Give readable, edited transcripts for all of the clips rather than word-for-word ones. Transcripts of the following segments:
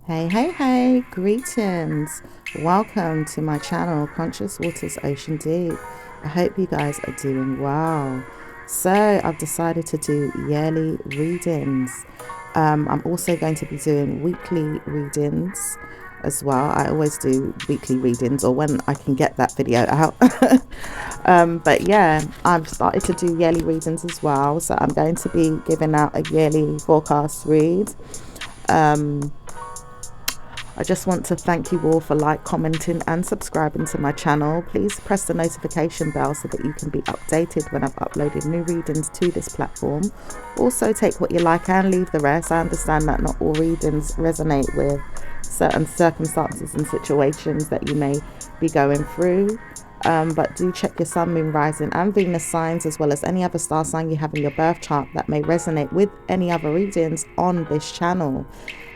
Hey, greetings. Welcome to my channel, Conscious Waters Ocean Deep. I hope you guys are doing well. So, I've decided to do yearly readings. I'm also going to be doing weekly readings as well. I always do weekly readings, or when I can get that video out. But yeah, I've started to do yearly readings as well. So, I'm going to be giving out a yearly forecast read. I just want to thank you all for commenting and subscribing to my channel. Please press the notification bell so that you can be updated when I've uploaded new readings to this platform. Also, take what you like and leave the rest. I understand that not all readings resonate with certain circumstances and situations that you may be going through. But do check your sun, moon, rising and Venus signs, as well as any other star sign you have in your birth chart that may resonate with any other readings on this channel.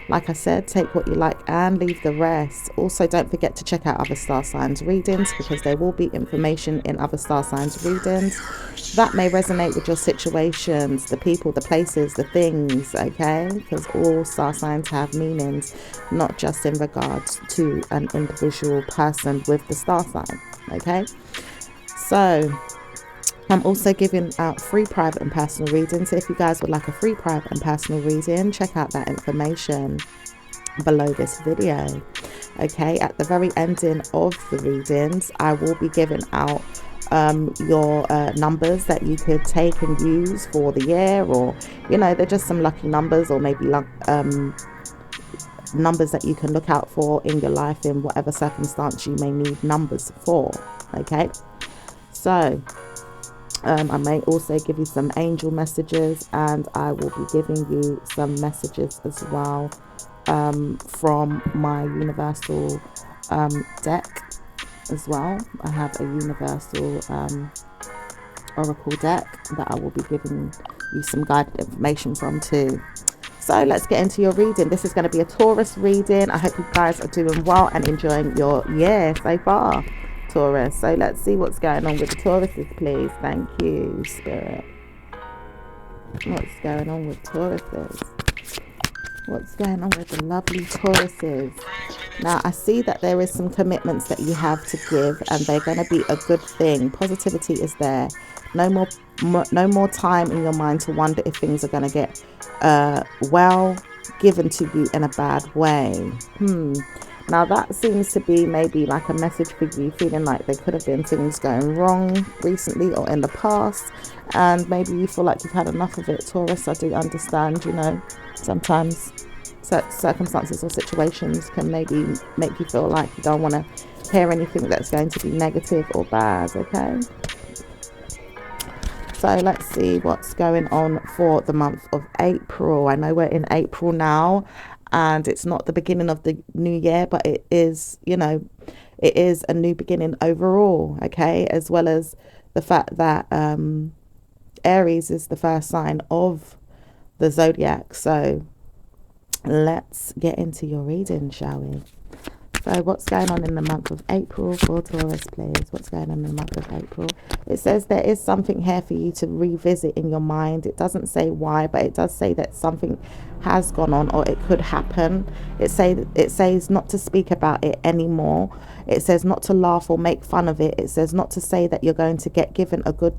Like I said, take what you like and leave the rest. Also, don't forget to check out other star signs readings, because there will be information in other star signs readings that may resonate with your situations, the people, the places, the things, okay? Because all star signs have meanings, not just in regards to an individual person with the star sign, okay? So I'm also giving out free private and personal readings. So if you guys would like a free private and personal reading, check out that information below this video. Okay, at the very ending of the readings, I will be giving out your numbers that you could take and use for the year, or they're just some lucky numbers, or maybe numbers that you can look out for in your life in whatever circumstance you may need numbers for. Okay, so I may also give you some angel messages, and I will be giving you some messages as well from my universal deck as well. I have a universal oracle deck that I will be giving you some guided information from too. So let's get into your reading. This is going to be a Taurus reading. I hope you guys are doing well and enjoying your year so far, Taurus. So let's see what's going on with the Tauruses, please. Thank you, Spirit. What's going on with Tauruses? What's going on with the lovely Tauruses? Now, I see that there is some commitments that you have to give, and they're going to be a good thing. Positivity is there. No more time in your mind to wonder if things are going to get well given to you in a bad way. Now that seems to be maybe like a message for you, feeling like there could have been things going wrong recently or in the past, and maybe you feel like you've had enough of it, Taurus. I do understand, sometimes circumstances or situations can maybe make you feel like you don't want to hear anything that's going to be negative or bad, okay? So let's see what's going on for the month of April. I know we're in April now, and it's not the beginning of the new year, but it is, it is a new beginning overall, okay? As well as the fact that Aries is the first sign of the zodiac. So let's get into your reading, shall we? So what's going on in the month of April for Taurus, please? What's going on in the month of April? It says there is something here for you to revisit in your mind. It doesn't say why, but it does say that something has gone on, or it could happen. It says not to speak about it anymore. It says not to laugh or make fun of it. It says not to say that you're going to get given a good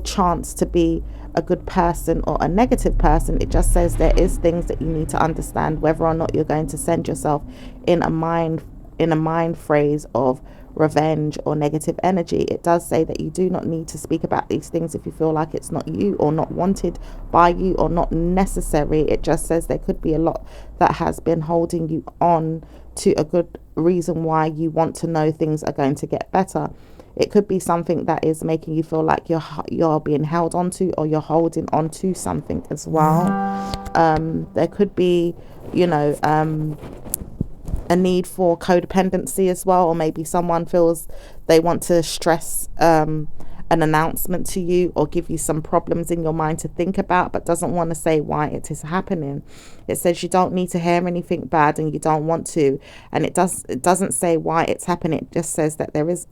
chance to be a good person or a negative person. It just says there is things that you need to understand, whether or not you're going to send yourself in a mind phrase of revenge or negative energy. It does say that you do not need to speak about these things if you feel like it's not you, or not wanted by you, or not necessary. It just says there could be a lot that has been holding you on to a good reason why you want to know things are going to get better. It could be something that is making you feel like you're being held onto, or you're holding on to something as well. There could be, a need for codependency as well, or maybe someone feels they want to stress an announcement to you, or give you some problems in your mind to think about, but doesn't want to say why it is happening. It says you don't need to hear anything bad, and you don't want to, and it doesn't say why it's happening. It just says that there is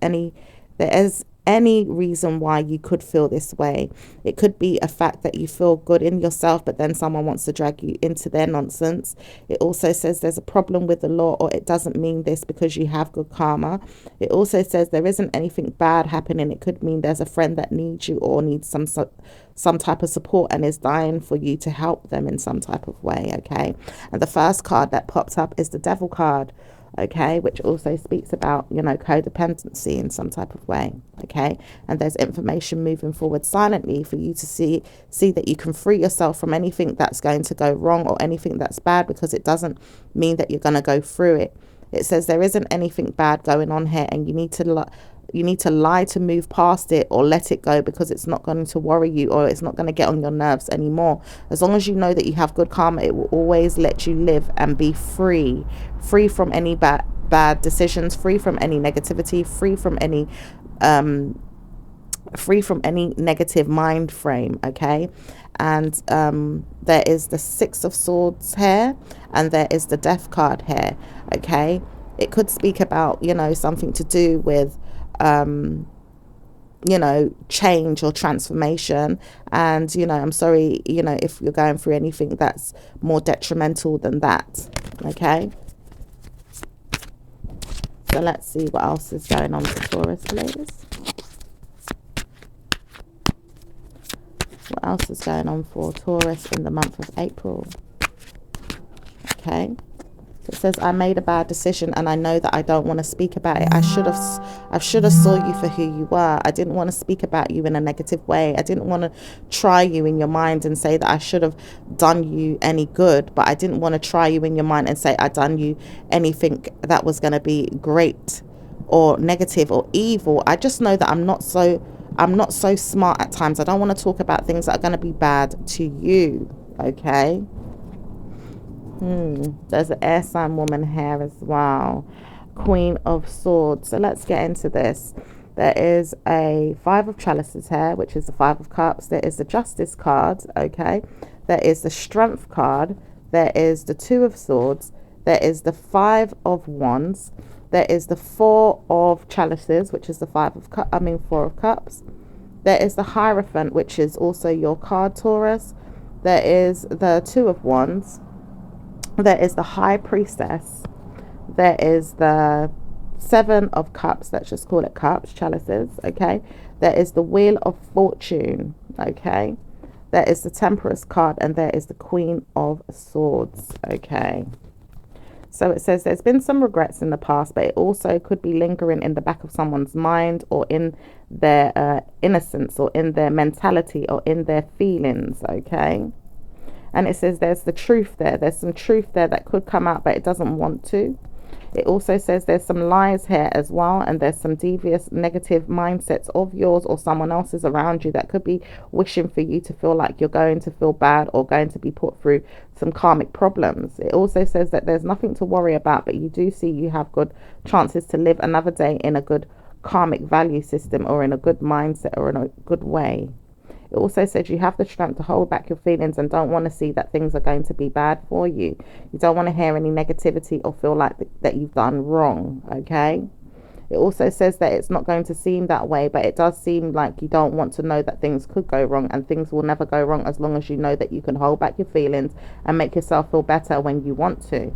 any reason why you could feel this way. It could be a fact that you feel good in yourself, but then someone wants to drag you into their nonsense. It also says there's a problem with the law, or it doesn't mean this because you have good karma. It also says there isn't anything bad happening. It could mean there's a friend that needs you or needs some type of support and is dying for you to help them in some type of way, okay? And the first card that popped up is the Devil card, okay, which also speaks about, you know, codependency in some type of way, okay? And there's information moving forward silently for you to see that you can free yourself from anything that's going to go wrong or anything that's bad, because it doesn't mean that you're going to go through it. It says there isn't anything bad going on here, and you need to lie to move past it or let it go, because it's not going to worry you, or it's not going to get on your nerves anymore. As long as you know that you have good karma, it will always let you live and be free from any bad decisions, free from any negativity, free from any negative mind frame, okay? And there is the Six of Swords here, and there is the Death card here, okay? It could speak about, you know, something to do with you know, change or transformation. And, you know, I'm sorry, you know, if you're going through anything that's more detrimental than that, okay? So let's see what else is going on for Taurus, please. What else is going on for Taurus in the month of April? Okay. It says, I made a bad decision and I know that I don't want to speak about it. I should have saw you for who you were. I didn't want to speak about you in a negative way. I didn't want to try you in your mind and say that I should have done you any good, but I didn't want to try you in your mind and say I done you anything that was going to be great or negative or evil. I just know that I'm not so smart at times. I don't want to talk about things that are going to be bad to you, okay? There's an air sign woman here as well. Queen of Swords. So let's get into this. There is a Five of Chalices here, which is the Five of Cups. There is the Justice card, okay? There is the Strength card. There is the Two of Swords. There is the Five of Wands. There is the Four of Chalices, which is the Four of Cups. There is the Hierophant, which is also your card, Taurus. There is the Two of Wands. There is the High Priestess. There is the Seven of Cups. Let's just call it cups, chalices, okay? There is the Wheel of Fortune, okay? There is the Temperance card, and there is the Queen of Swords, okay? So it says there's been some regrets in the past, but it also could be lingering in the back of someone's mind, or in their innocence, or in their mentality, or in their feelings, okay? And it says there's the truth there. There's some truth there that could come out, but it doesn't want to. It also says there's some lies here as well, and there's some devious negative mindsets of yours or someone else's around you that could be wishing for you to feel like you're going to feel bad or going to be put through some karmic problems. It also says that there's nothing to worry about, but you do see you have good chances to live another day in a good karmic value system, or in a good mindset, or in a good way. It also says you have the strength to hold back your feelings and don't want to see that things are going to be bad for you. You don't want to hear any negativity or feel like that you've done wrong, okay? It also says that it's not going to seem that way, but it does seem like you don't want to know that things could go wrong, and things will never go wrong as long as you know that you can hold back your feelings and make yourself feel better when you want to,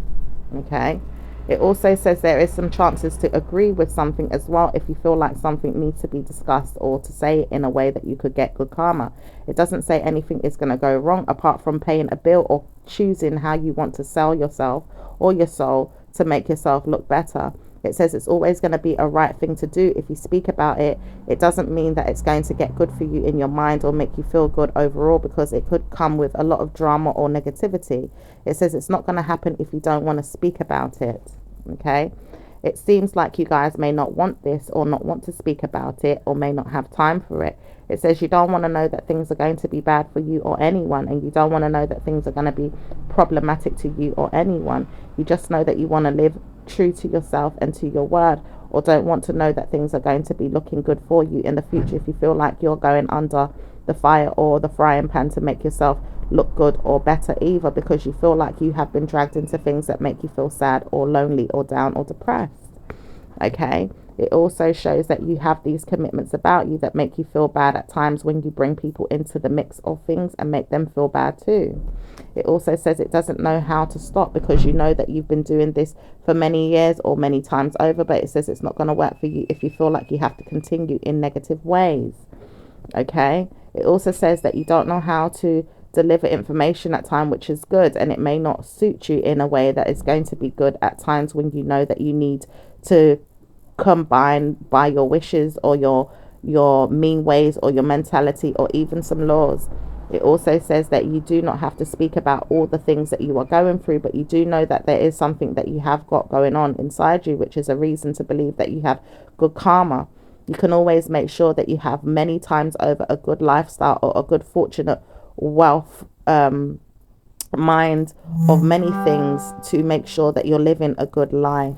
okay? It also says there is some chances to agree with something as well if you feel like something needs to be discussed, or to say it in a way that you could get good karma. It doesn't say anything is going to go wrong apart from paying a bill or choosing how you want to sell yourself or your soul to make yourself look better. It says it's always going to be a right thing to do if you speak about it. It doesn't mean that it's going to get good for you in your mind or make you feel good overall, because it could come with a lot of drama or negativity. It says it's not going to happen if you don't want to speak about it, okay? It seems like you guys may not want this, or not want to speak about it, or may not have time for it. It says you don't want to know that things are going to be bad for you or anyone, and you don't want to know that things are going to be problematic to you or anyone. You just know that you want to live true to yourself and to your word, or don't want to know that things are going to be looking good for you in the future if you feel like you're going under the fire or the frying pan to make yourself look good or better, either because you feel like you have been dragged into things that make you feel sad or lonely or down or depressed, okay? It also shows that you have these commitments about you that make you feel bad at times when you bring people into the mix of things and make them feel bad too. It also says it doesn't know how to stop because you know that you've been doing this for many years or many times over, but it says it's not going to work for you if you feel like you have to continue in negative ways. Okay. It also says that you don't know how to deliver information at time, which is good, and it may not suit you in a way that is going to be good at times when you know that you need to combine by your wishes or your mean ways or your mentality or even some laws. It also says that you do not have to speak about all the things that you are going through, but you do know that there is something that you have got going on inside you, which is a reason to believe that you have good karma. You can always make sure that you have many times over a good lifestyle or a good fortunate wealth mind of many things to make sure that you're living a good life.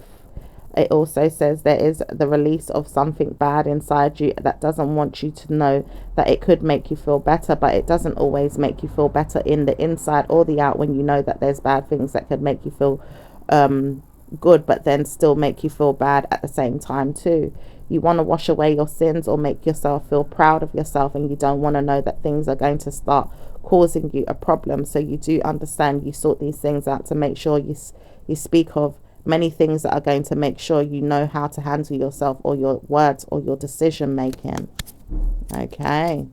It also says there is the release of something bad inside you that doesn't want you to know that it could make you feel better, but it doesn't always make you feel better in the inside or the out when you know that there's bad things that could make you feel good, but then still make you feel bad at the same time too. You want to wash away your sins or make yourself feel proud of yourself, and you don't want to know that things are going to start causing you a problem. So you do understand, you sort these things out to make sure you speak of many things that are going to make sure you know how to handle yourself or your words or your decision making. Okay.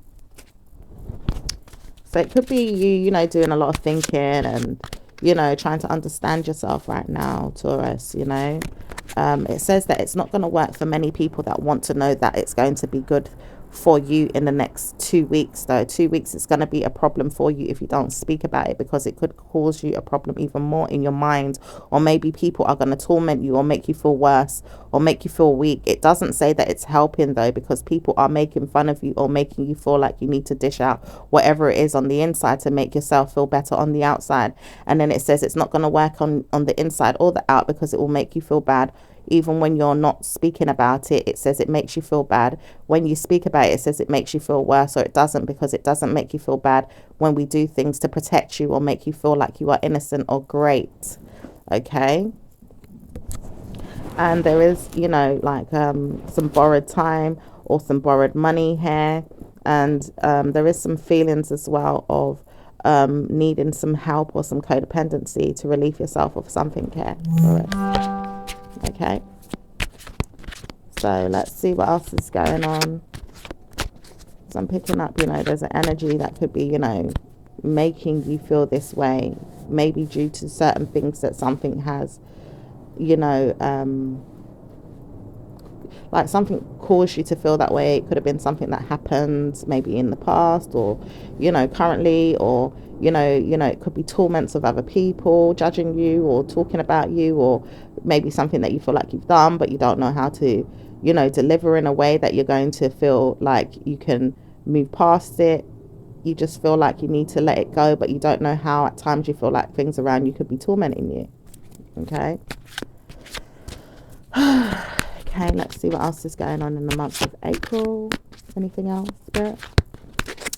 So it could be you know, doing a lot of thinking and, you know, trying to understand yourself right now, Taurus, you know. It says that it's not going to work for many people that want to know that it's going to be good for you in the next 2 weeks, though. 2 weeks is going to be a problem for you if you don't speak about it, because it could cause you a problem even more in your mind, or maybe people are going to torment you or make you feel worse or make you feel weak. It doesn't say that it's helping though, because people are making fun of you or making you feel like you need to dish out whatever it is on the inside to make yourself feel better on the outside. And then it says it's not going to work on the inside or the out, because it will make you feel bad even when you're not speaking about it. It says it makes you feel bad. When you speak about it, it says it makes you feel worse, or it doesn't, because it doesn't make you feel bad when we do things to protect you or make you feel like you are innocent or great. Okay. And there is, you know, like some borrowed time or some borrowed money here. And there is some feelings as well of needing some help or some codependency to relieve yourself of something here. Okay, so let's see what else is going on. So I'm picking up, you know, there's an energy that could be, you know, making you feel this way, maybe due to certain things that something has, you know, like something caused you to feel that way. It could have been something that happened maybe in the past, or, you know, currently, or, you know, it could be torments of other people judging you or talking about you, or maybe something that you feel like you've done, but you don't know how to, you know, deliver in a way that you're going to feel like you can move past it. You just feel like you need to let it go, but you don't know how. At times you feel like things around you could be tormenting you. Okay. Okay, let's see what else is going on in the month of April. Anything else, Spirit?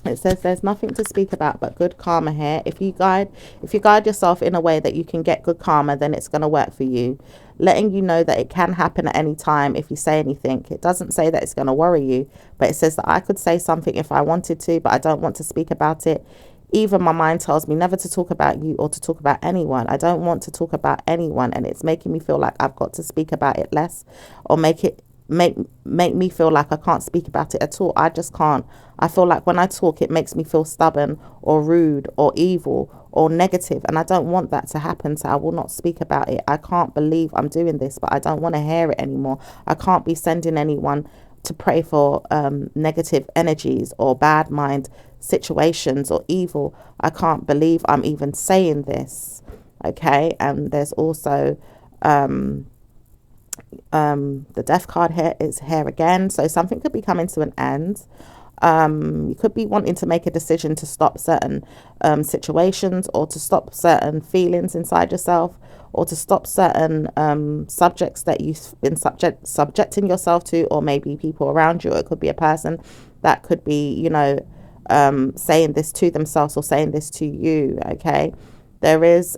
It says there's nothing to speak about but good karma here. If you guide yourself in a way that you can get good karma, then it's going to work for you. Letting you know that it can happen at any time if you say anything. It doesn't say that it's going to worry you, but it says that I could say something if I wanted to, but I don't want to speak about it. Even my mind tells me never to talk about you or to talk about anyone. I don't want to talk about anyone, and it's making me feel like I've got to speak about it less, or make me feel like I can't speak about it at all. I just can't. I feel like when I talk, it makes me feel stubborn or rude or evil or negative, and I don't want that to happen, so I will not speak about it. I can't believe I'm doing this, but I don't want to hear it anymore. I can't be sending anyone to pray for negative energies or bad mind situations or evil. I can't believe I'm even saying this. Okay. And there's also the death card here is here again, so something could be coming to an end. You could be wanting to make a decision to stop certain situations, or to stop certain feelings inside yourself, or to stop certain subjects that you've been subjecting yourself to, or maybe people around you. Or it could be a person that could be, you know, saying this to themselves or saying this to you. Okay, there is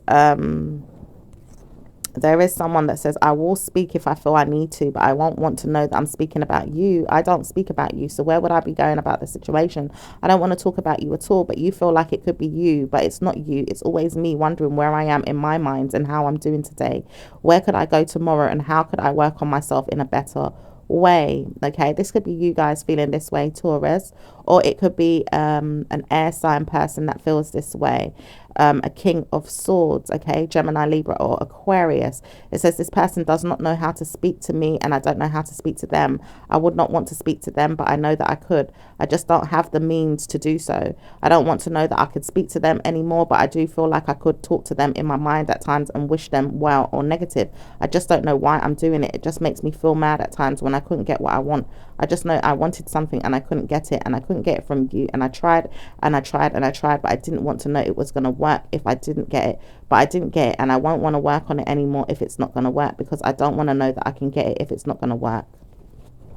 There is someone that says, I will speak if I feel I need to, but I won't want to know that I'm speaking about you. I don't speak about you. So where would I be going about the situation? I don't want to talk about you at all, but you feel like it could be you, but it's not you. It's always me wondering where I am in my mind and how I'm doing today. Where could I go tomorrow and how could I work on myself in a better way? Okay, this could be you guys feeling this way, Taurus, or it could be an air sign person that feels this way. A king of swords, okay, Gemini, Libra, or Aquarius. It says this person does not know how to speak to me and I don't know how to speak to them. I would not want to speak to them, but I know that I could. I just don't have the means to do so. I don't want to know that I could speak to them anymore, but I do feel like I could talk to them in my mind at times and wish them well or negative. I just don't know why I'm doing it. It just makes me feel mad at times when I couldn't get what I want. I just know I wanted something and I couldn't get it, and I couldn't get it from you, and I tried and I tried and I tried, but I didn't want to know it was going to work if I didn't get it. But I didn't get it, and I won't want to work on it anymore if it's not going to work, because I don't want to know that I can get it if it's not going to work.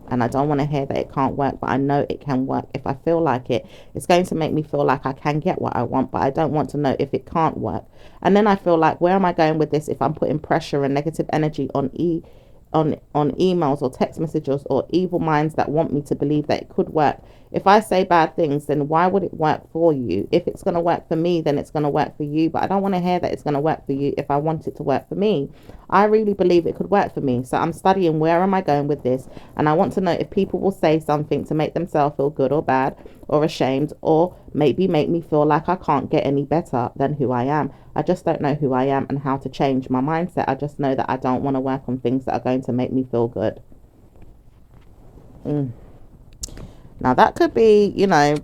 And I don't want to hear that it can't work, but I know it can work if I feel like it. It's going to make me feel like I can get what I want, but I don't want to know if it can't work. And then I feel like, where am I going with this if I'm putting pressure and negative energy on emails or text messages or evil minds that want me to believe that it could work? If I say bad things, then why would it work for you? If it's going to work for me, then it's going to work for you. But I don't want to hear that it's going to work for you if I want it to work for me. I really believe it could work for me. So I'm studying where am I going with this. And I want to know if people will say something to make themselves feel good or bad or ashamed, or maybe make me feel like I can't get any better than who I am. I just don't know who I am and how to change my mindset. I just know that I don't want to work on things that are going to make me feel good. Now that could be, you know,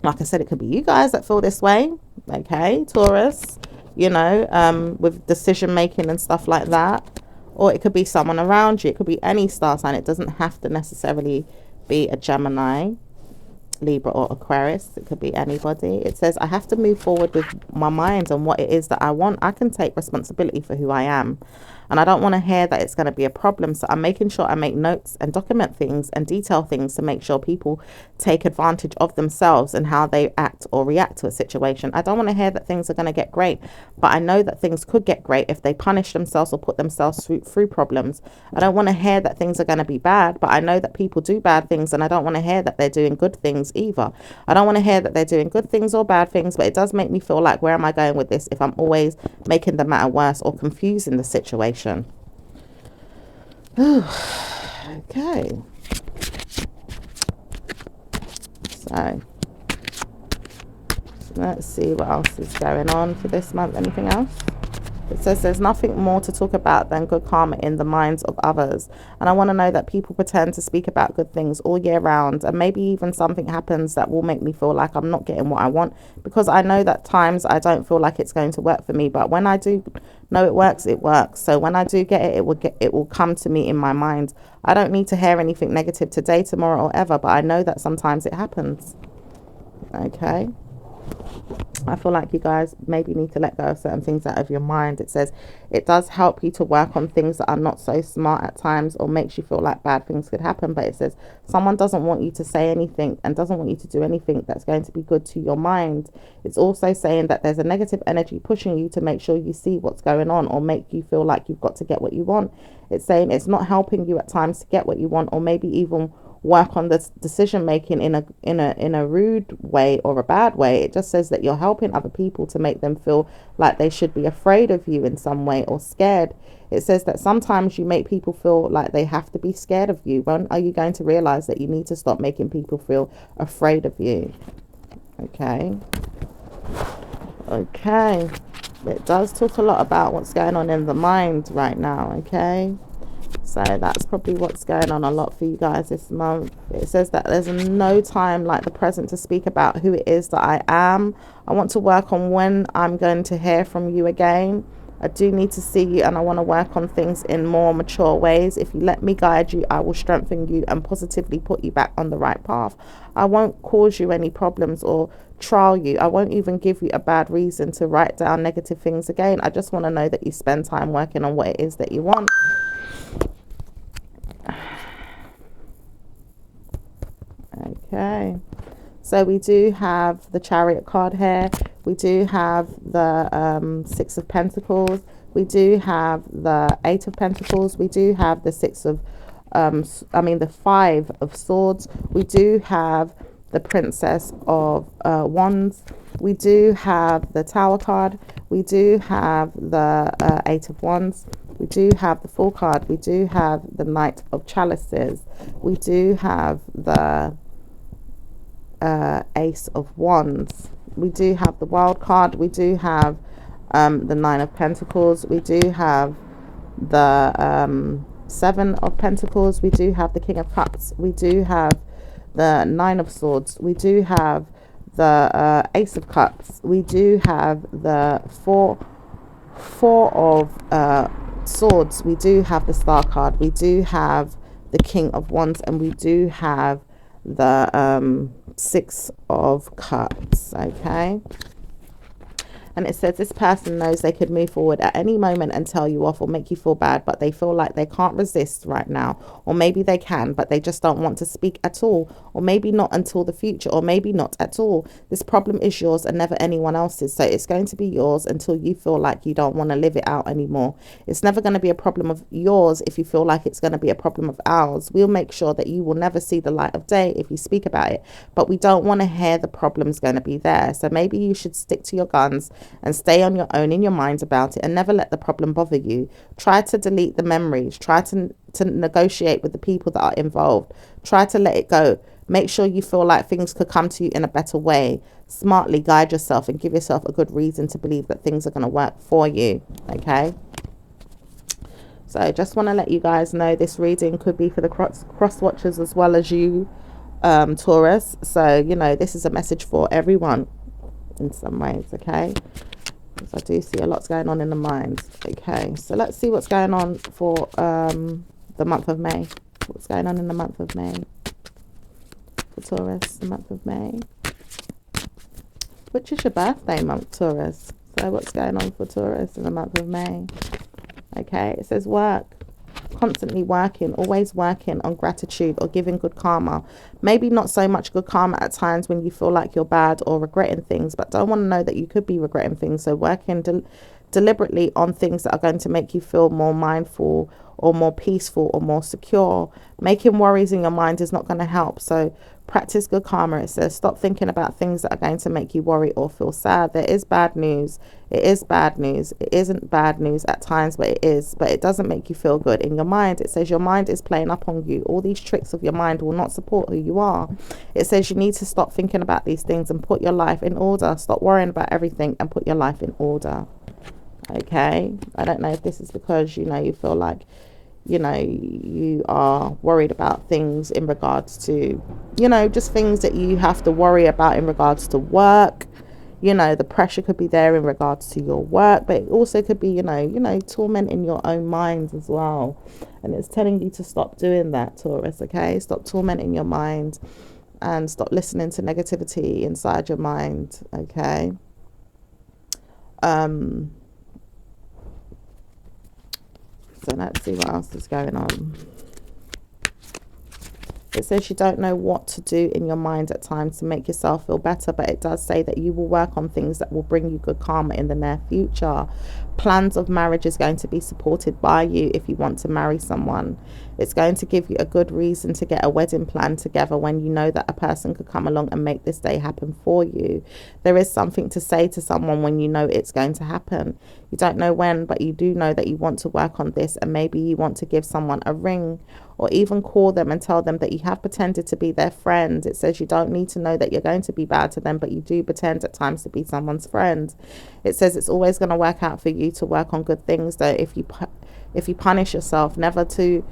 like I said, it could be you guys that feel this way, okay, Taurus, you know, with decision making and stuff like that. Or it could be someone around you. It could be any star sign. It doesn't have to necessarily be a Gemini, Libra, or Aquarius. It could be anybody. It says, I have to move forward with my mind on what it is that I want. I can take responsibility for who I am, and I don't want to hear that it's going to be a problem. So I'm making sure I make notes and document things and detail things to make sure people take advantage of themselves and how they act or react to a situation. I don't want to hear that things are going to get great, but I know that things could get great if they punish themselves or put themselves through problems. I don't want to hear that things are going to be bad, but I know that people do bad things, and I don't want to hear that they're doing good things either. I don't want to hear that they're doing good things or bad things, but it does make me feel like, where am I going with this if I'm always making the matter worse or confusing the situation? Okay. So let's see what else is going on for this month. Anything else? It says there's nothing more to talk about than good karma in the minds of others. And I want to know that people pretend to speak about good things all year round, and maybe even something happens that will make me feel like I'm not getting what I want, because I know that times I don't feel like it's going to work for me, but when I do know it works, it works. So when I do get it, it will come to me in my mind. I don't need to hear anything negative today, tomorrow, or ever, but I know that sometimes it happens. Okay. I feel like you guys maybe need to let go of certain things out of your mind. It says it does help you to work on things that are not so smart at times, or makes you feel like bad things could happen. But it says someone doesn't want you to say anything and doesn't want you to do anything that's going to be good to your mind. It's also saying that there's a negative energy pushing you to make sure you see what's going on, or make you feel like you've got to get what you want. It's saying it's not helping you at times to get what you want, or maybe even work on this decision making in a rude way or a bad way. It just says that you're helping other people to make them feel like they should be afraid of you in some way, or scared. It says that sometimes you make people feel like they have to be scared of you. When are you going to realize that you need to stop making people feel afraid of you? Okay. It does talk a lot about what's going on in the mind right now. Okay. So that's probably what's going on a lot for you guys this month. It says that there's no time like the present to speak about who it is that I am. I want to work on when I'm going to hear from you again. I do need to see you, and I want to work on things in more mature ways. If you let me guide you, I will strengthen you and positively put you back on the right path. I won't cause you any problems or trial you. I won't even give you a bad reason to write down negative things again. I just want to know that you spend time working on what it is that you want. Okay, so we do have the Chariot card here. We do have the Six of Pentacles. We do have the Eight of Pentacles. We do have the the Five of Swords. We do have the Princess of Wands. We do have the Tower card. We do have the Eight of Wands. We do have the Fool card. We do have the Knight of Chalices. We do have the Ace of Wands. We do have the Wild card. We do have the Nine of Pentacles. We do have the Seven of Pentacles. We do have the King of Cups. We do have the Nine of Swords. We do have the Ace of Cups. We do have the Four of Swords. We do have the Star card. We do have the King of Wands, and we do have the Six of Cups. Okay. And it says this person knows they could move forward at any moment and tell you off or make you feel bad, but they feel like they can't resist right now. Or maybe they can, but they just don't want to speak at all. Or maybe not until the future, or maybe not at all. This problem is yours and never anyone else's. So it's going to be yours until you feel like you don't want to live it out anymore. It's never going to be a problem of yours if you feel like it's going to be a problem of ours. We'll make sure that you will never see the light of day if you speak about it. But we don't want to hear the problem's going to be there. So maybe you should stick to your guns and stay on your own in your mind about it and never let the problem bother you. Try to delete the memories. Try to negotiate with the people that are involved. Try to let it go. Make sure you feel like things could come to you in a better way. Smartly guide yourself and give yourself a good reason to believe that things are going to work for you. Okay? So just want to let you guys know this reading could be for the cross watchers as well as you, Taurus. So, you know, this is a message for everyone in some ways, okay? Because I do see a lot's going on in the mind. Okay, so let's see what's going on for the month of May. What's going on in the month of May for Taurus, the month of May, which is your birthday month, Taurus. So what's going on for Taurus in the month of May? Okay, it says work. Constantly working, always working on gratitude or giving good karma. Maybe not so much good karma at times when you feel like you're bad or regretting things, but don't want to know that you could be regretting things. So working deliberately on things that are going to make you feel more mindful or more peaceful or more secure. Making worries in your mind is not going to help. So practice good karma. It says stop thinking about things that are going to make you worry or feel sad. There is bad news. It is bad news. It isn't bad news at times, but it is. But it doesn't make you feel good. In your mind, it says your mind is playing up on you. All these tricks of your mind will not support who you are. It says you need to stop thinking about these things and put your life in order. Stop worrying about everything and put your life in order. Okay, I don't know if this is because, you know, you feel like, you know, you are worried about things in regards to, you know, just things that you have to worry about in regards to work. You know, the pressure could be there in regards to your work, but it also could be, you know, tormenting your own minds as well. And it's telling you to stop doing that, Taurus, okay? Stop tormenting your mind and stop listening to negativity inside your mind, okay? So let's see what else is going on. It says you don't know what to do in your mind at times to make yourself feel better, but it does say that you will work on things that will bring you good karma in the near future. Plans of marriage is going to be supported by you if you want to marry someone. It's going to give you a good reason to get a wedding plan together when you know that a person could come along and make this day happen for you. There is something to say to someone when you know it's going to happen. You don't know when, but you do know that you want to work on this, and maybe you want to give someone a ring or even call them and tell them that you have pretended to be their friend. It says you don't need to know that you're going to be bad to them, but you do pretend at times to be someone's friend. It says it's always going to work out for you to work on good things, though, if you punish yourself, never to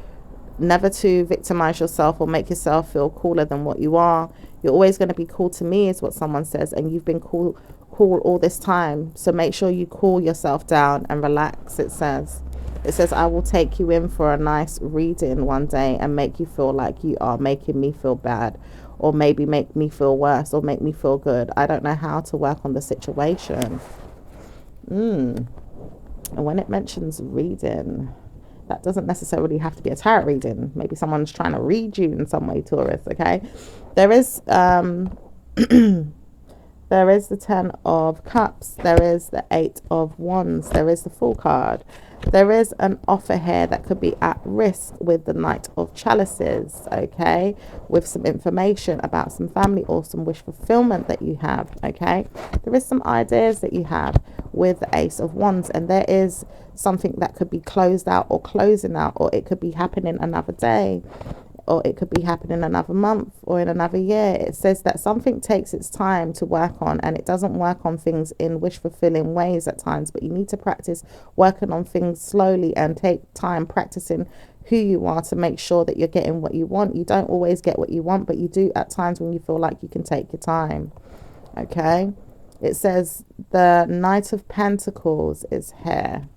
victimize yourself or make yourself feel cooler than what you are. You're always going to be cool to me, is what someone says, and you've been cool all this time. So make sure you cool yourself down and relax. It says I will take you in for a nice reading one day and make you feel like you are making me feel bad, or maybe make me feel worse, or make me feel good. I don't know how to work on the situation. And when it mentions reading, that doesn't necessarily have to be a tarot reading. Maybe someone's trying to read you in some way, Taurus, okay? There There is the 10 of Cups. There is the 8 of Wands. There is the Fool card. There is an offer here that could be at risk with the Knight of Chalices, okay, with some information about some family or some wish fulfillment that you have, okay. There is some ideas that you have with the Ace of Wands, and there is something that could be closed out or closing out, or it could be happening another day, or it could be happening another month or in another year. It says that something takes its time to work on, and it doesn't work on things in wish fulfilling ways at times, but you need to practice working on things slowly and take time practicing who you are to make sure that you're getting what you want. You don't always get what you want, but you do at times when you feel like you can take your time, okay. It says the Knight of Pentacles is here.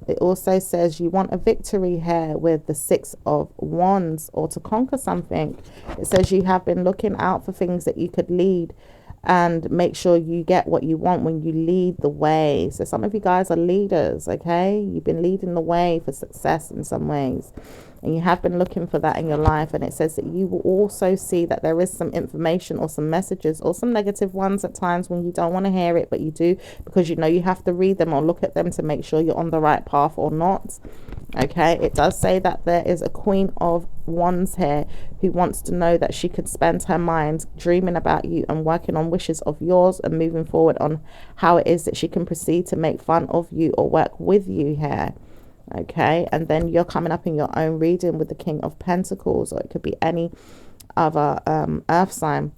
It also says you want a victory here with the 6 of Wands, or to conquer something. It says you have been looking out for things that you could lead and make sure you get what you want when you lead the way. So some of you guys are leaders, okay? You've been leading the way for success in some ways, and you have been looking for that in your life. And it says that you will also see that there is some information or some messages or some negative ones at times when you don't want to hear it, but you do because you know you have to read them or look at them to make sure you're on the right path or not, okay. It does say that there is a Queen of Wands here who wants to know that she could spend her mind dreaming about you and working on wishes of yours and moving forward on how it is that she can proceed to make fun of you or work with you here, okay. And then you're coming up in your own reading with the King of Pentacles, or it could be any other earth sign.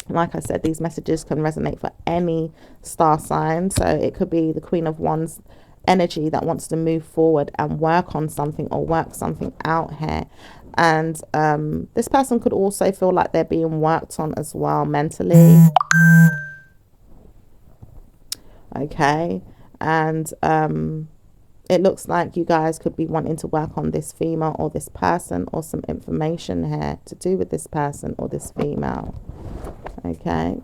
Like I said, these messages can resonate for any star sign. So it could be the Queen of Wands energy that wants to move forward and work on something or work something out here. And this person could also feel like they're being worked on as well mentally, okay. And it looks like you guys could be wanting to work on this female or this person, or some information here to do with this person or this female, okay.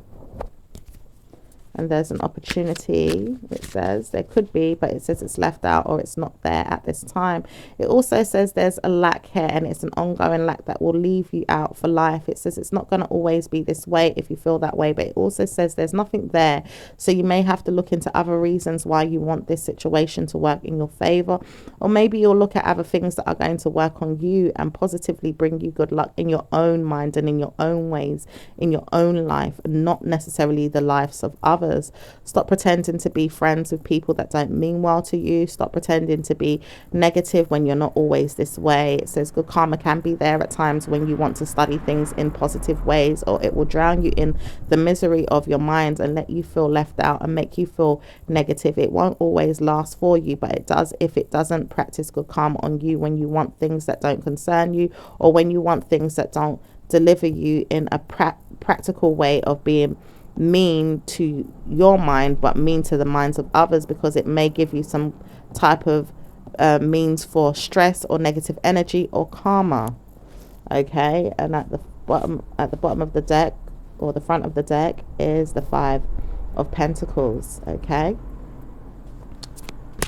And there's an opportunity, it says. There could be, but it says it's left out or it's not there at this time. It also says there's a lack here, and it's an ongoing lack that will leave you out for life. It says it's not going to always be this way if you feel that way, but it also says there's nothing there. So you may have to look into other reasons why you want this situation to work in your favor. Or maybe you'll look at other things that are going to work on you and positively bring you good luck in your own mind and in your own ways, in your own life, and not necessarily the lives of others. Stop pretending to be friends with people that don't mean well to you. Stop pretending to be negative when you're not always this way. It says good karma can be there at times when you want to study things in positive ways, or it will drown you in the misery of your mind and let you feel left out and make you feel negative. It won't always last for you, but it does if it doesn't practice good karma on you when you want things that don't concern you, or when you want things that don't deliver you in a practical way of being mean to your mind but mean to the minds of others, because it may give you some type of means for stress or negative energy or karma, okay. And at the bottom of the deck, or the front of the deck, is the 5 of Pentacles, okay.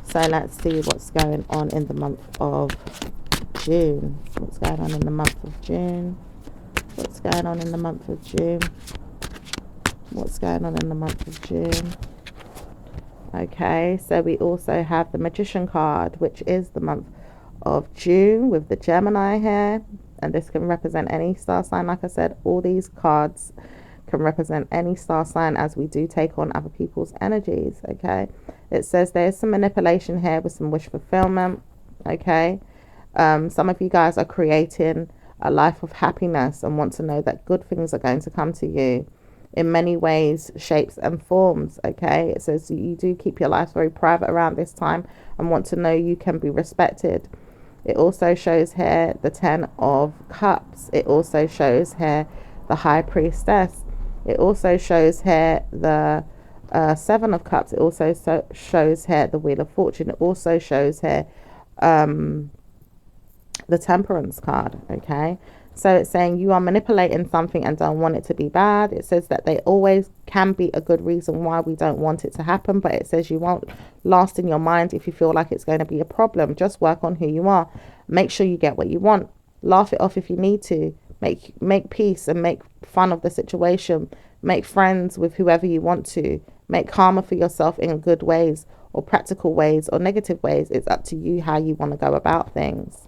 So let's see what's going on in the month of June. What's going on in the month of June? What's going on in the month of June? What's going on in the month of June? Okay, so we also have the Magician card, which is the month of June with the Gemini here, and this can represent any star sign. Like I said, all these cards can represent any star sign, as we do take on other people's energies, okay. It says there's some manipulation here with some wish fulfillment, okay. Some of you guys are creating a life of happiness and want to know that good things are going to come to you in many ways, shapes and forms, okay. It says you do keep your life very private around this time and want to know you can be respected. It also shows here the 10 of Cups. It also shows here the High Priestess. It also shows here the 7 of Cups. It also shows here the Wheel of Fortune. It also shows here the Temperance card, okay. So it's saying you are manipulating something and don't want it to be bad. It says that they always can be a good reason why we don't want it to happen, but it says you won't last in your mind if you feel like it's going to be a problem. Just work on who you are. Make sure you get what you want. Laugh it off if you need to. Make peace and make fun of the situation. Make friends with whoever you want to. Make karma for yourself in good ways or practical ways or negative ways. It's up to you how you want to go about things.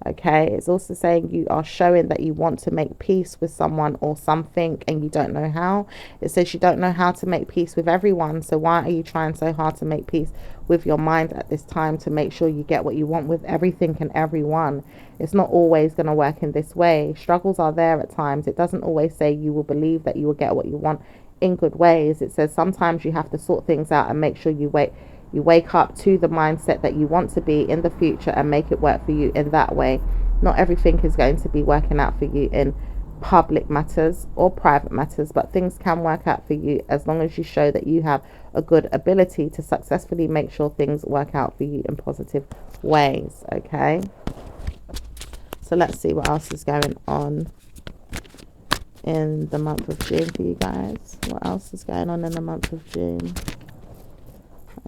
Okay, it's also saying you are showing that you want to make peace with someone or something and you don't know how. It says you don't know how to make peace with everyone, so why are you trying so hard to make peace with your mind at this time to make sure you get what you want with everything and everyone? It's not always going to work in this way. Struggles are there at times. It doesn't always say you will believe that you will get what you want in good ways. It says sometimes you have to sort things out and make sure you wake up to the mindset that you want to be in the future and make it work for you in that way. Not everything is going to be working out for you in public matters or private matters, but things can work out for you as long as you show that you have a good ability to successfully make sure things work out for you in positive ways. Okay, so let's see what else is going on in the month of June for you guys. What else is going on in the month of June?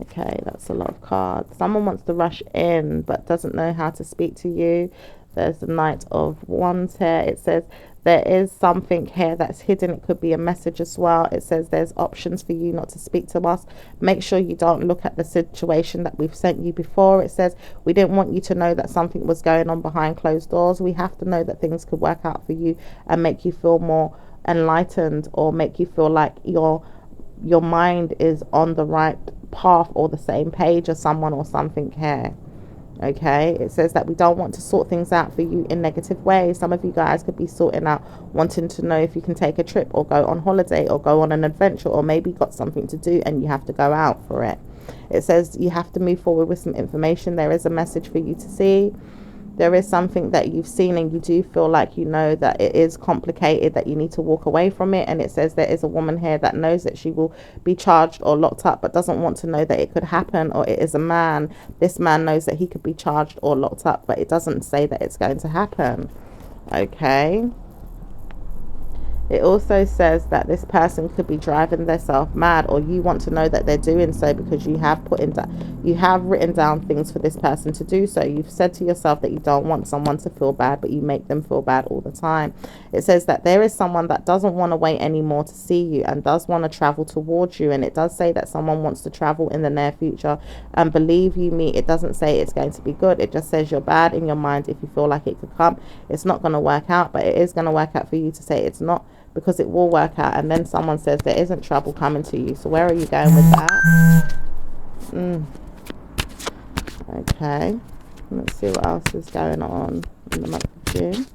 Okay, that's a lot of cards. Someone wants to rush in but doesn't know how to speak to you. There's the Knight of Wands here. It says there is something here that's hidden. It could be a message as well. It says there's options for you not to speak to us. Make sure you don't look at the situation that we've sent you before. It says we didn't want you to know that something was going on behind closed doors. We have to know that things could work out for you and make you feel more enlightened, or make you feel like your mind is on the right path or the same page as someone or something here. Okay, it says that we don't want to sort things out for you in negative ways. Some of you guys could be sorting out wanting to know if you can take a trip or go on holiday or go on an adventure, or maybe got something to do and you have to go out for it. It says you have to move forward with some information. There is a message for you to see. There is something that you've seen and you do feel like you know that it is complicated, that you need to walk away from it. And it says there is a woman here that knows that she will be charged or locked up but doesn't want to know that it could happen. Or it is a man. This man knows that he could be charged or locked up, but it doesn't say that it's going to happen. Okay. It also says that this person could be driving themselves mad, or you want to know that they're doing so because you have written down things for this person to do so. You've said to yourself that you don't want someone to feel bad, but you make them feel bad all the time. It says that there is someone that doesn't want to wait anymore to see you and does want to travel towards you. And it does say that someone wants to travel in the near future. And believe you me, it doesn't say it's going to be good. It just says you're bad in your mind if you feel like it could come. It's not going to work out, but it is going to work out for you to say it's not, because it will work out. And then someone says there isn't trouble coming to you. So where are you going with that? Okay, let's see what else is going on in the month of June.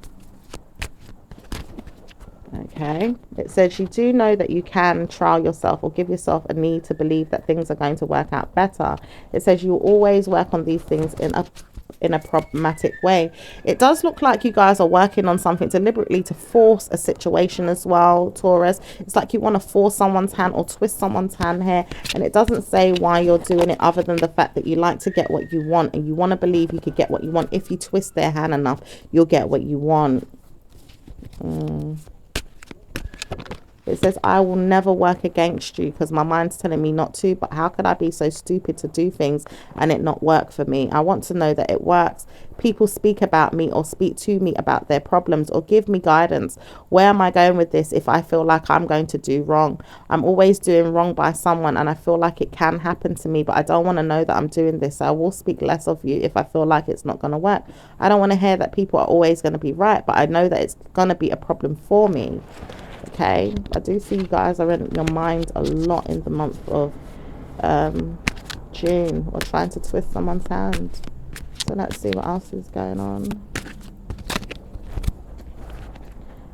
Okay, it says you do know that you can trial yourself or give yourself a need to believe that things are going to work out better. It says you always work on these things in a problematic way. It does look like you guys are working on something deliberately to force a situation as well, Taurus. It's like you want to force someone's hand or twist someone's hand here, and it doesn't say why you're doing it other than the fact that you like to get what you want, and you want to believe you could get what you want. If you twist their hand enough, you'll get what you want. It says, I will never work against you because my mind's telling me not to, but how could I be so stupid to do things and it not work for me? I want to know that it works. People speak about me or speak to me about their problems or give me guidance. Where am I going with this if I feel like I'm going to do wrong? I'm always doing wrong by someone and I feel like it can happen to me, but I don't want to know that I'm doing this. So I will speak less of you if I feel like it's not going to work. I don't want to hear that people are always going to be right, but I know that it's going to be a problem for me. Okay, I do see you guys are in your mind a lot in the month of June, or trying to twist someone's hand. So let's see what else is going on.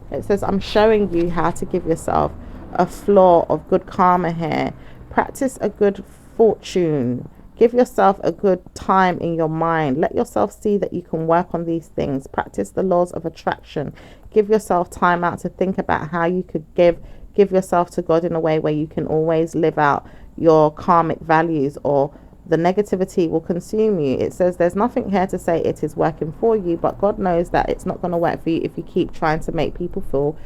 It says, I'm showing you how to give yourself a floor of good karma here. Practice a good fortune. Give yourself a good time in your mind. Let yourself see that you can work on these things. Practice the laws of attraction. Give yourself time out to think about how you could give yourself to God in a way where you can always live out your karmic values, or the negativity will consume you. It says there's nothing here to say it is working for you, but God knows that it's not going to work for you if you keep trying to make people feel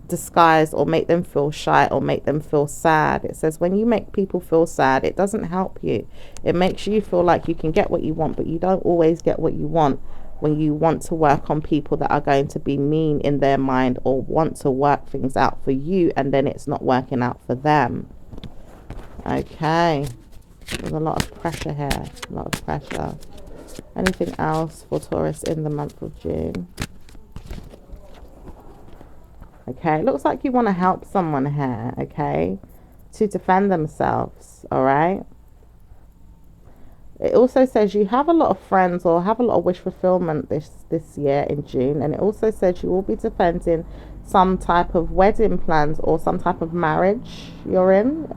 disguised, or make them feel shy, or make them feel sad. It says when you make people feel sad, it doesn't help you. It makes you feel like you can get what you want, but you don't always get what you want. when you want to work on people that are going to be mean in their mind or want to work things out for you, and then it's not working out for them. Okay, there's a lot of pressure here, a lot of pressure. Anything else for Taurus in the month of June? Okay, it looks like you want to help someone here, okay, to defend themselves, all right? It also says you have a lot of friends or have a lot of wish fulfillment this year in June. And it also says you will be defending some type of wedding plans or some type of marriage you're in.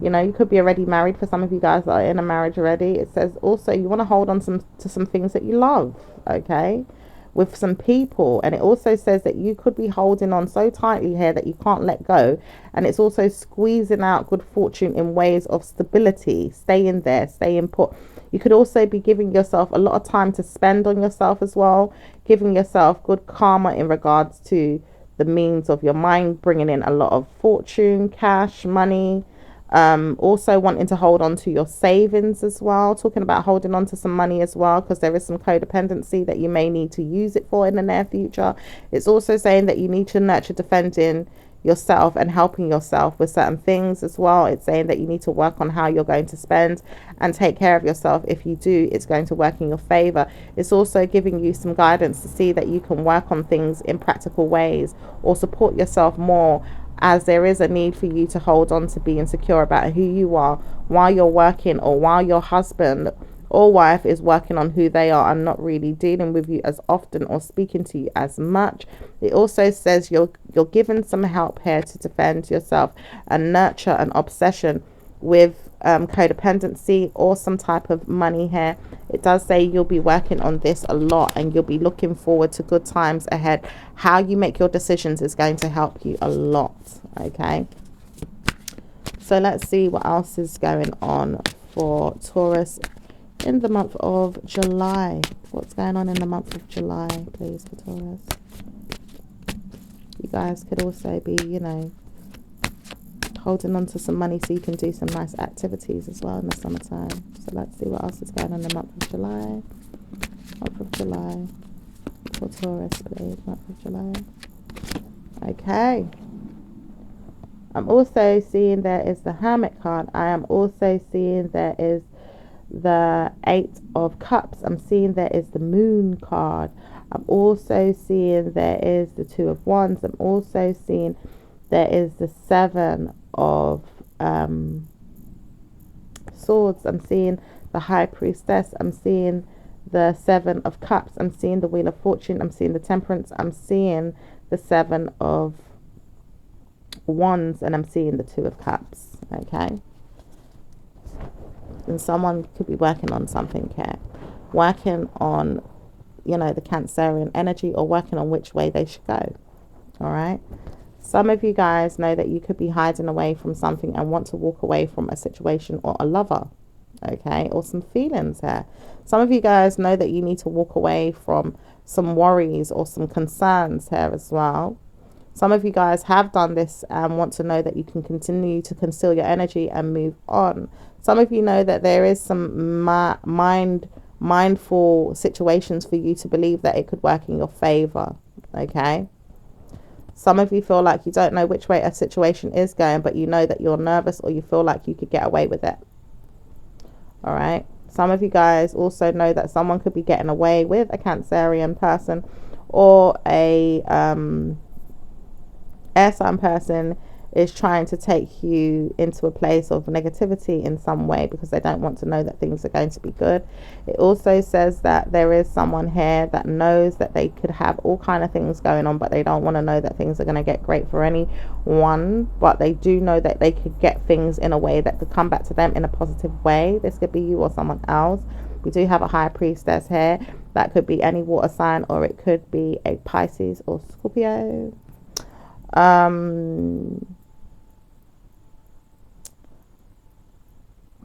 You know, you could be already married for some of you guys that are in a marriage already. It says also you want to hold on to some things that you love, okay, with some people. And it also says that you could be holding on so tightly here that you can't let go. And it's also squeezing out good fortune in ways of stability, staying there, staying put. You could also be giving yourself a lot of time to spend on yourself as well, giving yourself good karma in regards to the means of your mind, bringing in a lot of fortune, cash, money. Also wanting to hold on to your savings as well, talking about holding on to some money as well, because there is some codependency that you may need to use it for in the near future. It's also saying that you need to nurture defending yourself and helping yourself with certain things as well. It's saying that you need to work on how you're going to spend and take care of yourself. If you do, it's going to work in your favor. It's also giving you some guidance to see that you can work on things in practical ways or support yourself more, as there is a need for you to hold on to being secure about who you are while you're working, or while your husband or wife is working on who they are and not really dealing with you as often or speaking to you as much. It also says you're given some help here to defend yourself and nurture an obsession with codependency or some type of money here. It does say you'll be working on this a lot and you'll be looking forward to good times ahead. How you make your decisions is going to help you a lot, okay? So let's see what else is going on for Taurus in the month of July. What's going on in the month of July, please, for Taurus? You guys could also be, you know, holding on to some money so you can do some nice activities as well in the summertime. So let's see what else is going on in the month of July. Month of July for Taurus, please. Month of July. Okay. I'm also seeing there is the Hermit card. I am also seeing there is the 8 of Cups. I'm seeing there is the Moon card. I'm also seeing there is the 2 of Wands. I'm also seeing there is the 7 of Swords. I'm seeing the High Priestess. I'm seeing the 7 of Cups. I'm seeing the Wheel of Fortune. I'm seeing the Temperance. I'm seeing the 7 of Wands, and I'm seeing the 2 of Cups. Okay, and someone could be working on something here, working on, you know, the Cancerian energy, or working on which way they should go. All right, some of you guys know that you could be hiding away from something and want to walk away from a situation or a lover, okay, or some feelings here. Some of you guys know that you need to walk away from some worries or some concerns here as well. Some of you guys have done this and want to know that you can continue to conceal your energy and move on. Some of you know that there is some mindful situations for you to believe that it could work in your favor, okay? Some of you feel like you don't know which way a situation is going, but you know that you're nervous, or you feel like you could get away with it. All right. Some of you guys also know that someone could be getting away with a Cancerian person, or a air sign person is trying to take you into a place of negativity in some way because they don't want to know that things are going to be good. It also says that there is someone here that knows that they could have all kind of things going on, but they don't want to know that things are going to get great for anyone, but they do know that they could get things in a way that could come back to them in a positive way. This could be you or someone else. We do have a High Priestess here. That could be any water sign, or it could be a Pisces or Scorpio.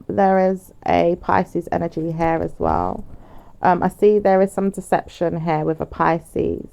There is a Pisces energy here as well. I see there is some deception here with a Pisces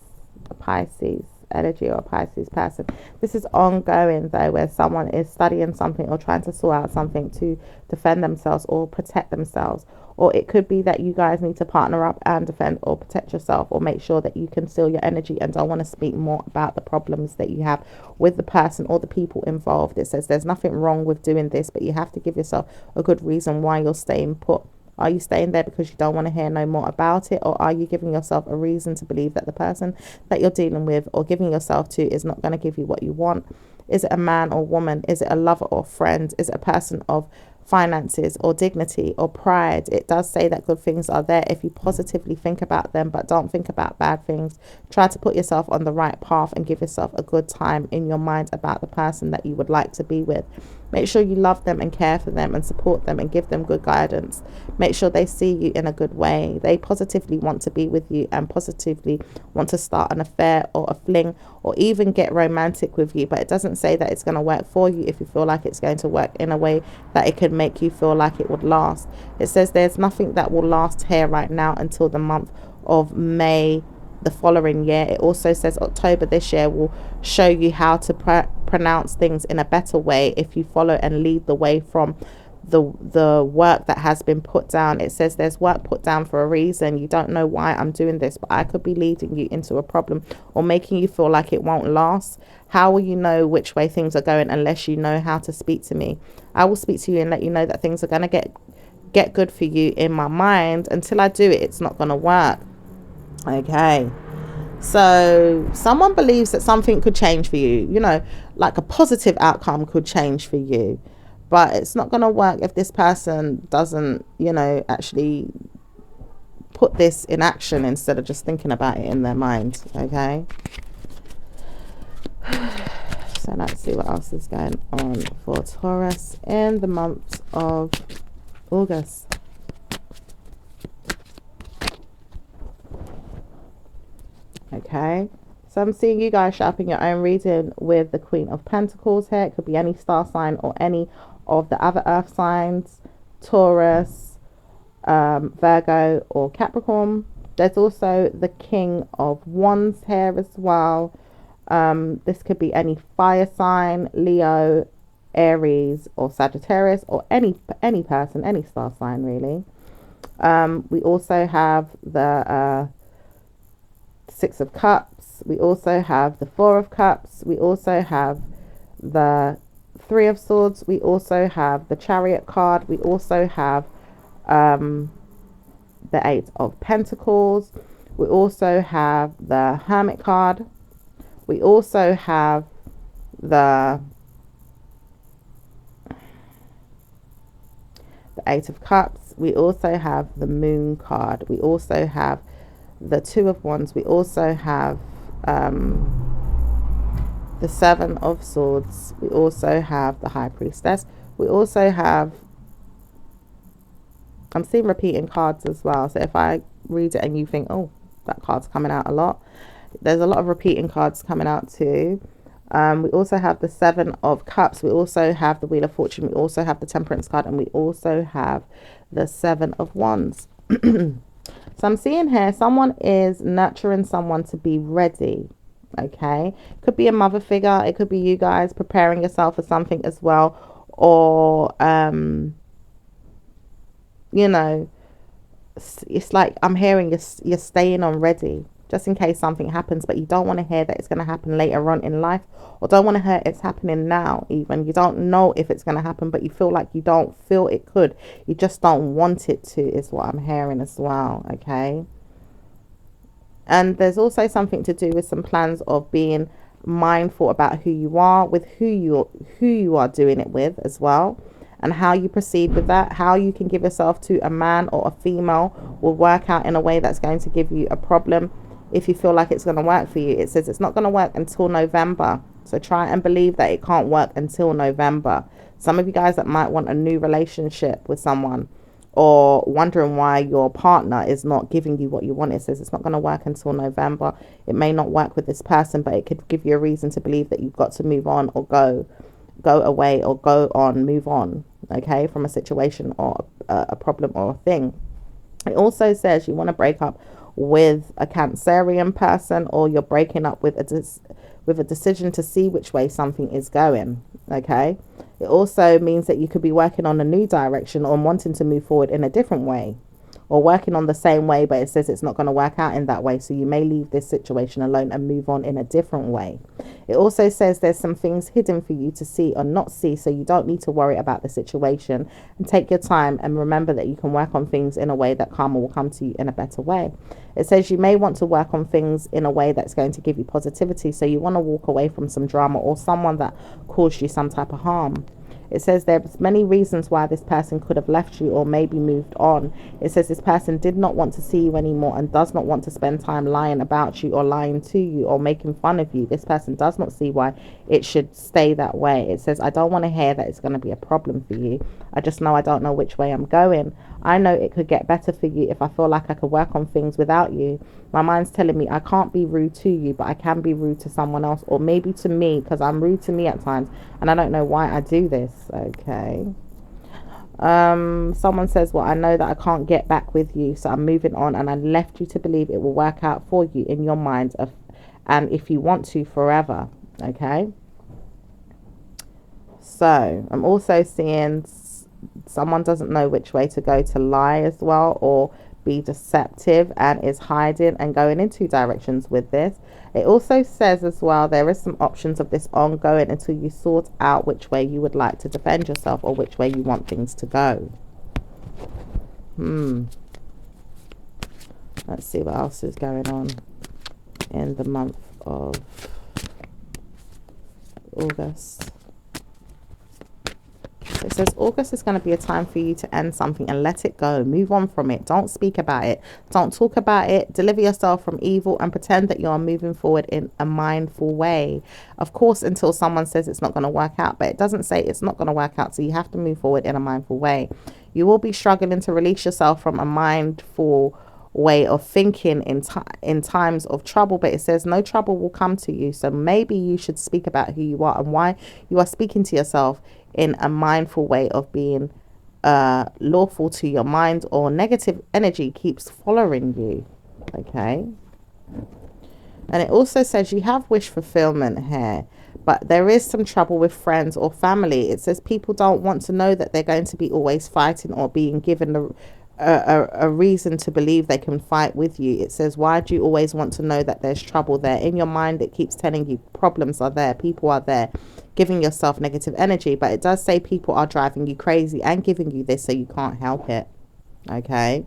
energy or a Pisces person. This is ongoing though, where someone is studying something or trying to sort out something to defend themselves or protect themselves, Or it could be that you guys need to partner up and defend or protect yourself, or make sure that you conceal your energy and don't want to speak more about the problems that you have with the person or the people involved. It says there's nothing wrong with doing this, but you have to give yourself a good reason why you're staying put. Are you staying there because you don't want to hear no more about it? Or are you giving yourself a reason to believe that the person that you're dealing with or giving yourself to is not going to give you what you want? Is it a man or woman? Is it a lover or friend? Is it a person of finances or dignity or pride? It does say that good things are there if you positively think about them, but don't think about bad things. Try to put yourself on the right path and give yourself a good time in your mind about the person that you would like to be with. Make sure you love them and care for them and support them and give them good guidance. Make sure they see you in a good way. They positively want to be with you and positively want to start an affair or a fling or even get romantic with you. But it doesn't say that it's going to work for you if you feel like it's going to work in a way that it could make you feel like it would last. It says there's nothing that will last here right now until the month of May the following year. It also says October this year will show you how to pronounce things in a better way if you follow and lead the way from the work that has been put down. It says there's work put down for a reason. You don't know why I'm doing this, but I could be leading you into a problem or making you feel like it won't last. How will you know which way things are going unless you know how to speak to me? I will speak to you and let you know that things are going to get good for you in my mind. Until I do it, it's not going to work. Okay, so someone believes that something could change for you, you know, like a positive outcome could change for you, but it's not going to work if this person doesn't, you know, actually put this in action instead of just thinking about it in their mind. Okay, so let's see what else is going on for Taurus in the month of August. Okay, so I'm seeing you guys sharpen your own reading with the Queen of Pentacles here. It could be any star sign or any of the other earth signs, Taurus, Virgo or Capricorn. There's also the King of Wands here as well. This could be any fire sign, Leo, Aries or Sagittarius, or any person, any star sign really. We also have the Six of Cups. We also have the Four of Cups. We also have the Three of Swords. We also have the Chariot card. We also have the Eight of Pentacles. We also have the Hermit card. We also have the Eight of Cups. We also have the Moon card. We also have the Two of Wands. We also have the Seven of Swords. We also have the High Priestess. We also have, I'm seeing repeating cards as well, so if I read it and you think, oh, that card's coming out a lot, there's a lot of repeating cards coming out too. We also have the Seven of Cups. We also have the Wheel of Fortune. We also have the Temperance card, and we also have the Seven of Wands. So I'm seeing here someone is nurturing someone to be ready. Okay, could be a mother figure. It could be you guys preparing yourself for something as well, or you know, it's like I'm hearing you're staying on ready just in case something happens, but you don't want to hear that it's going to happen later on in life, or don't want to hear it's happening now. Even you don't know if it's going to happen, but you feel like you don't feel it could, you just don't want it to, is what I'm hearing as well. Okay, and there's also something to do with some plans of being mindful about who you are with, who you are doing it with as well, and how you proceed with that. How you can give yourself to a man or a female will work out in a way that's going to give you a problem if you feel like it's going to work for you. It says it's not going to work until November, so try and believe that it can't work until November. Some of you guys that might want a new relationship with someone, or wondering why your partner is not giving you what you want, it says it's not going to work until November. It may not work with this person, but it could give you a reason to believe that you've got to move on, or go away, or move on, okay, from a situation or a problem or a thing. It also says you want to break up with a Cancerian person, or you're breaking up with a decision to see which way something is going. Okay, It also means that you could be working on a new direction or wanting to move forward in a different way, or working on the same way, but it says it's not going to work out in that way. So you may leave this situation alone and move on in a different way. It also says there's some things hidden for you to see or not see, so you don't need to worry about the situation, and take your time and remember that you can work on things in a way that karma will come to you in a better way. It says you may want to work on things in a way that's going to give you positivity, so you want to walk away from some drama or someone that caused you some type of harm. It says there's many reasons why this person could have left you or maybe moved on. It says this person did not want to see you anymore and does not want to spend time lying about you or lying to you or making fun of you. This person does not see why it should stay that way. It says, I don't want to hear that it's going to be a problem for you. I just know I don't know which way I'm going. I know it could get better for you if I feel like I could work on things without you. My mind's telling me I can't be rude to you, but I can be rude to someone else, or maybe to me, because I'm rude to me at times and I don't know why I do this. Okay. Someone says, well, I know that I can't get back with you, so I'm moving on, and I left you to believe it will work out for you in your mind and if you want to, forever. Okay. So I'm also seeing someone doesn't know which way to go to lie as well, or be deceptive, and is hiding and going in two directions with this. It also says as well there is some options of this ongoing until you sort out which way you would like to defend yourself or which way you want things to go. Let's see what else is going on in the month of August. It says August is going to be a time for you to end something and let it go. Move on from it. Don't speak about it. Don't talk about it. Deliver yourself from evil and pretend that you are moving forward in a mindful way. Of course, until someone says it's not going to work out, but it doesn't say it's not going to work out. So you have to move forward in a mindful way. You will be struggling to release yourself from a mindful way of thinking in times of trouble, but it says no trouble will come to you. So maybe you should speak about who you are and why you are speaking to yourself in a mindful way of being lawful to your mind, or negative energy keeps following you. Okay. And it also says you have wish fulfillment here, but there is some trouble with friends or family. It says people don't want to know that they're going to be always fighting or being given a reason to believe they can fight with you. It says, why do you always want to know that there's trouble there? In your mind, it keeps telling you problems are there, people are there, giving yourself negative energy. But it does say people are driving you crazy and giving you this, so you can't help it. Okay.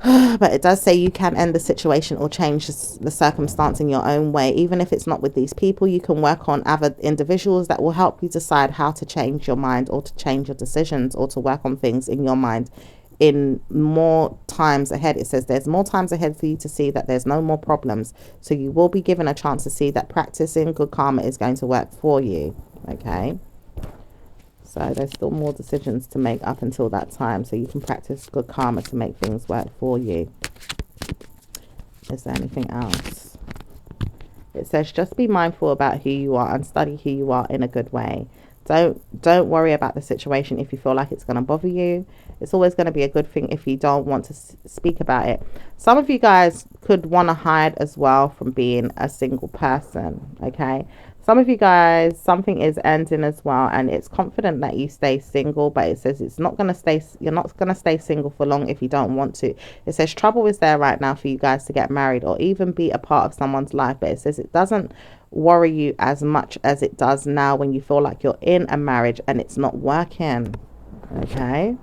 But it does say you can end the situation or change the circumstance in your own way. Even if it's not with these people, you can work on other individuals that will help you decide how to change your mind, or to change your decisions, or to work on things in your mind in more times ahead. It says there's more times ahead for you to see that there's no more problems. So you will be given a chance to see that practicing good karma is going to work for you. Okay. So there's still more decisions to make up until that time. So you can practice good karma to make things work for you. Is there anything else? It says just be mindful about who you are and study who you are in a good way. Don't worry about the situation if you feel like it's going to bother you. It's always going to be a good thing if you don't want to speak about it. Some of you guys could want to hide as well from being a single person. Okay. Some of you guys, something is ending as well, and it's confident that you stay single, but it says it's not going to stay, you're not going to stay single for long if you don't want to. It says trouble is there right now for you guys to get married or even be a part of someone's life, but it says it doesn't worry you as much as it does now when you feel like you're in a marriage and it's not working. Okay.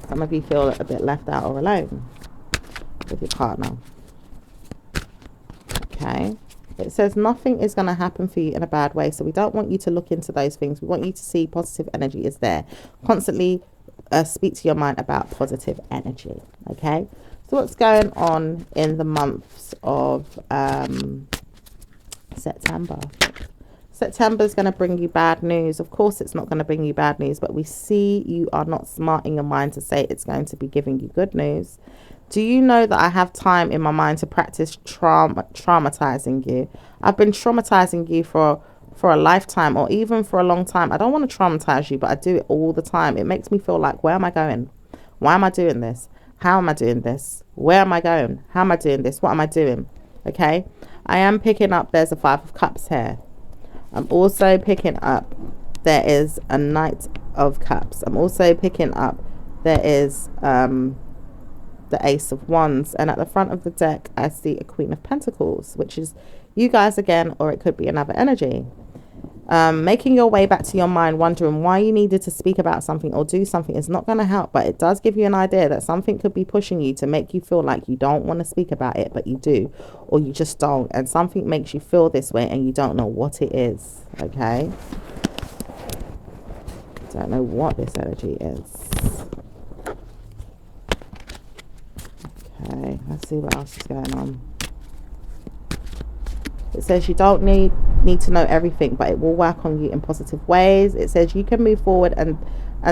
Some of you feel a bit left out or alone with your partner. Okay. It says nothing is going to happen for you in a bad way. So we don't want you to look into those things. We want you to see positive energy is there. Constantly speak to your mind about positive energy. Okay. So what's going on in the months of September? September is going to bring you bad news. Of course, it's not going to bring you bad news, but we see you are not smart in your mind to say it's going to be giving you good news. Do you know that I have time in my mind to practice traumatizing you? I've been traumatizing you for a lifetime, or even for a long time. I don't want to traumatize you, but I do it all the time. It makes me feel like, where am I going? Why am I doing this? How am I doing this? Where am I going? How am I doing this? What am I doing? Okay. I am picking up, there's a 5 of Cups here. I'm also picking up there is a Knight of Cups. I'm also picking up there is the Ace of Wands, and at the front of the deck I see a Queen of Pentacles, which is you guys again, or it could be another energy. Making your way back to your mind, wondering why you needed to speak about something or do something is not going to help, but it does give you an idea that something could be pushing you to make you feel like you don't want to speak about it, but you do, or you just don't, and something makes you feel this way and you don't know what it is. Okay, don't know what this energy is. Okay, let's see what else is going on. It says you don't need to know everything, but it will work on you in positive ways. It says you can move forward, and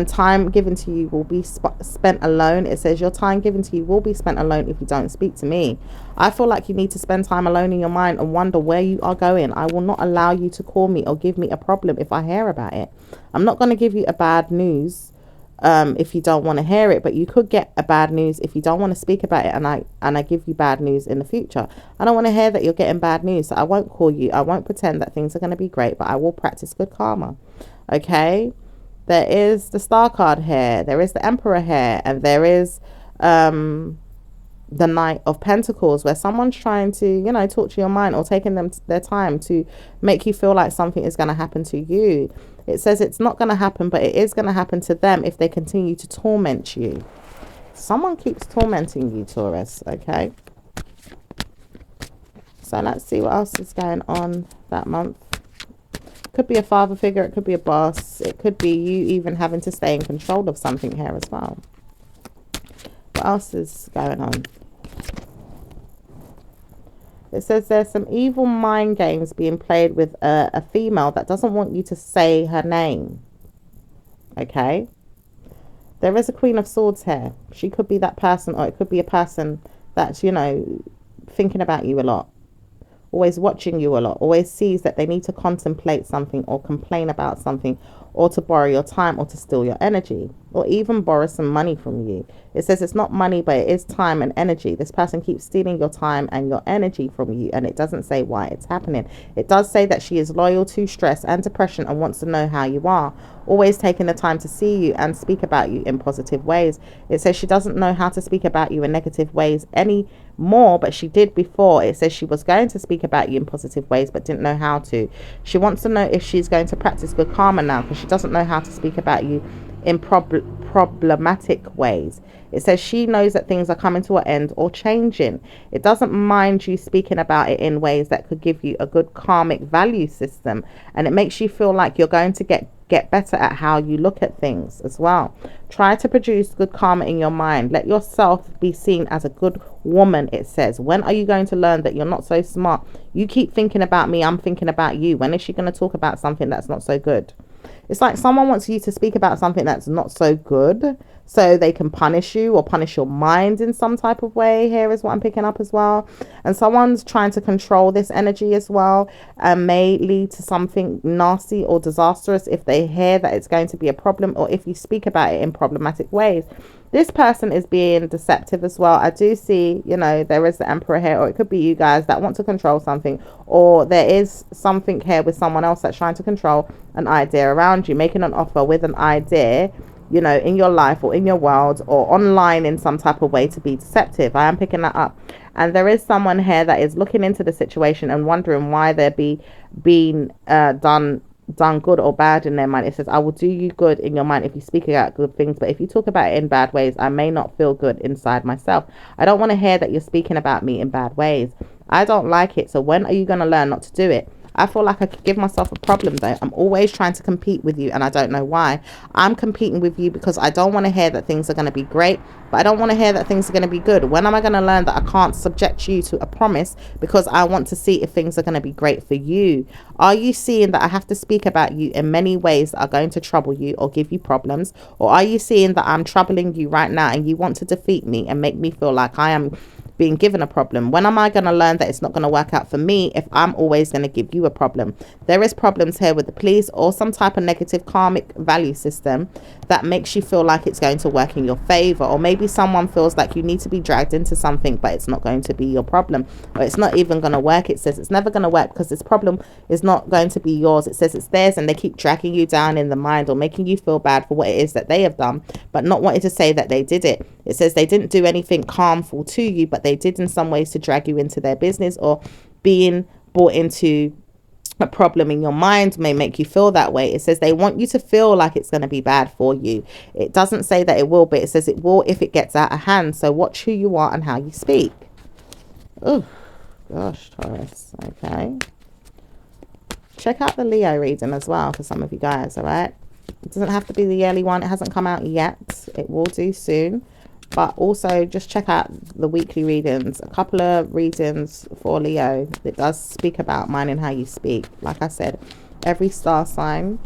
time given to you will be spent alone. It says your time given to you will be spent alone if you don't speak to me. I feel like you need to spend time alone in your mind and wonder where you are going. I will not allow you to call me or give me a problem if I hear about it. I'm not going to give you a bad news if you don't want to hear it, but you could get a bad news if you don't want to speak about it, and I give you bad news in the future. I don't want to hear that you're getting bad news, so I won't call you. I won't pretend that things are going to be great, but I will practice good karma. Okay, there is the Star card here, there is the Emperor here, and there is the Knight of Pentacles, where someone's trying to, you know, talk to your mind or taking their time to make you feel like something is going to happen to you. It says it's not going to happen, but it is going to happen to them if they continue to torment you. Someone keeps tormenting you, Taurus. Okay, so let's see what else is going on that month. Could be a father figure, it could be a boss, it could be you even having to stay in control of something here as well. What else is going on? It says there's some evil mind games being played with a female that doesn't want you to say her name. Okay, there is a Queen of Swords here. She could be that person, or it could be a person that's, you know, thinking about you a lot, always watching you a lot, always sees that they need to contemplate something or complain about something, or to borrow your time, or to steal your energy, or even borrow some money from you. It says it's not money, but it is time and energy. This person keeps stealing your time and your energy from you, and it doesn't say why it's happening. It does say that she is loyal to stress and depression and wants to know how you are, always taking the time to see you and speak about you in positive ways. It says she doesn't know how to speak about you in negative ways anymore, but she did before. It says she was going to speak about you in positive ways but didn't know how to. She wants to know if she's going to practice good karma now, because she doesn't know how to speak about you in problematic ways. It says she knows that things are coming to an end or changing. It doesn't mind you speaking about it in ways that could give you a good karmic value system, and it makes you feel like you're going to get better at how you look at things as well. Try to produce good karma in your mind. Let yourself be seen as a good woman. It says, when are you going to learn that you're not so smart? You keep thinking about me, I'm thinking about you. When is she going to talk about something that's not so good? It's like someone wants you to speak about something that's not so good so they can punish you or punish your mind in some type of way. Here is what I'm picking up as well. And someone's trying to control this energy as well, and may lead to something nasty or disastrous if they hear that it's going to be a problem, or if you speak about it in problematic ways. This person is being deceptive as well. I do see, you know, there is the Emperor here, or it could be you guys that want to control something, or there is something here with someone else that's trying to control an idea around you, making an offer with an idea, you know, in your life or in your world or online in some type of way to be deceptive. I am picking that up. And there is someone here that is looking into the situation and wondering why they're being done good or bad in their mind. It says, I will do you good in your mind if you speak about good things, but if you talk about it in bad ways, I may not feel good inside myself. I don't want to hear that you're speaking about me in bad ways. I don't like it. So when are you going to learn not to do it? I feel like I could give myself a problem though. I'm always trying to compete with you, and I don't know why. I'm competing with you because I don't want to hear that things are going to be great, but I don't want to hear that things are going to be good. When am I going to learn that I can't subject you to a promise because I want to see if things are going to be great for you? Are you seeing that I have to speak about you in many ways that are going to trouble you or give you problems? Or are you seeing that I'm troubling you right now and you want to defeat me and make me feel like I am being given a problem. When am I going to learn that it's not going to work out for me if I'm always going to give you a problem? There is problems here with the police or some type of negative karmic value system that makes you feel like it's going to work in your favor, or maybe someone feels like you need to be dragged into something, but it's not going to be your problem, or it's not even going to work. It says it's never going to work because this problem is not going to be yours. It says it's theirs, and they keep dragging you down in the mind or making you feel bad for what it is that they have done, but not wanting to say that they did it. It says they didn't do anything harmful to you, but they did in some ways to drag you into their business, or being brought into a problem in your mind may make you feel that way. It says they want you to feel like it's going to be bad for you. It doesn't say that it will, but it says it will if it gets out of hand. So watch who you are and how you speak. Oh gosh, Taurus. Okay, check out the Leo reading as well for some of you guys. All right, it doesn't have to be the yearly one. It hasn't come out yet. It will do soon. But also just check out the weekly readings. A couple of readings for Leo. It does speak about minding how you speak. Like I said, every star sign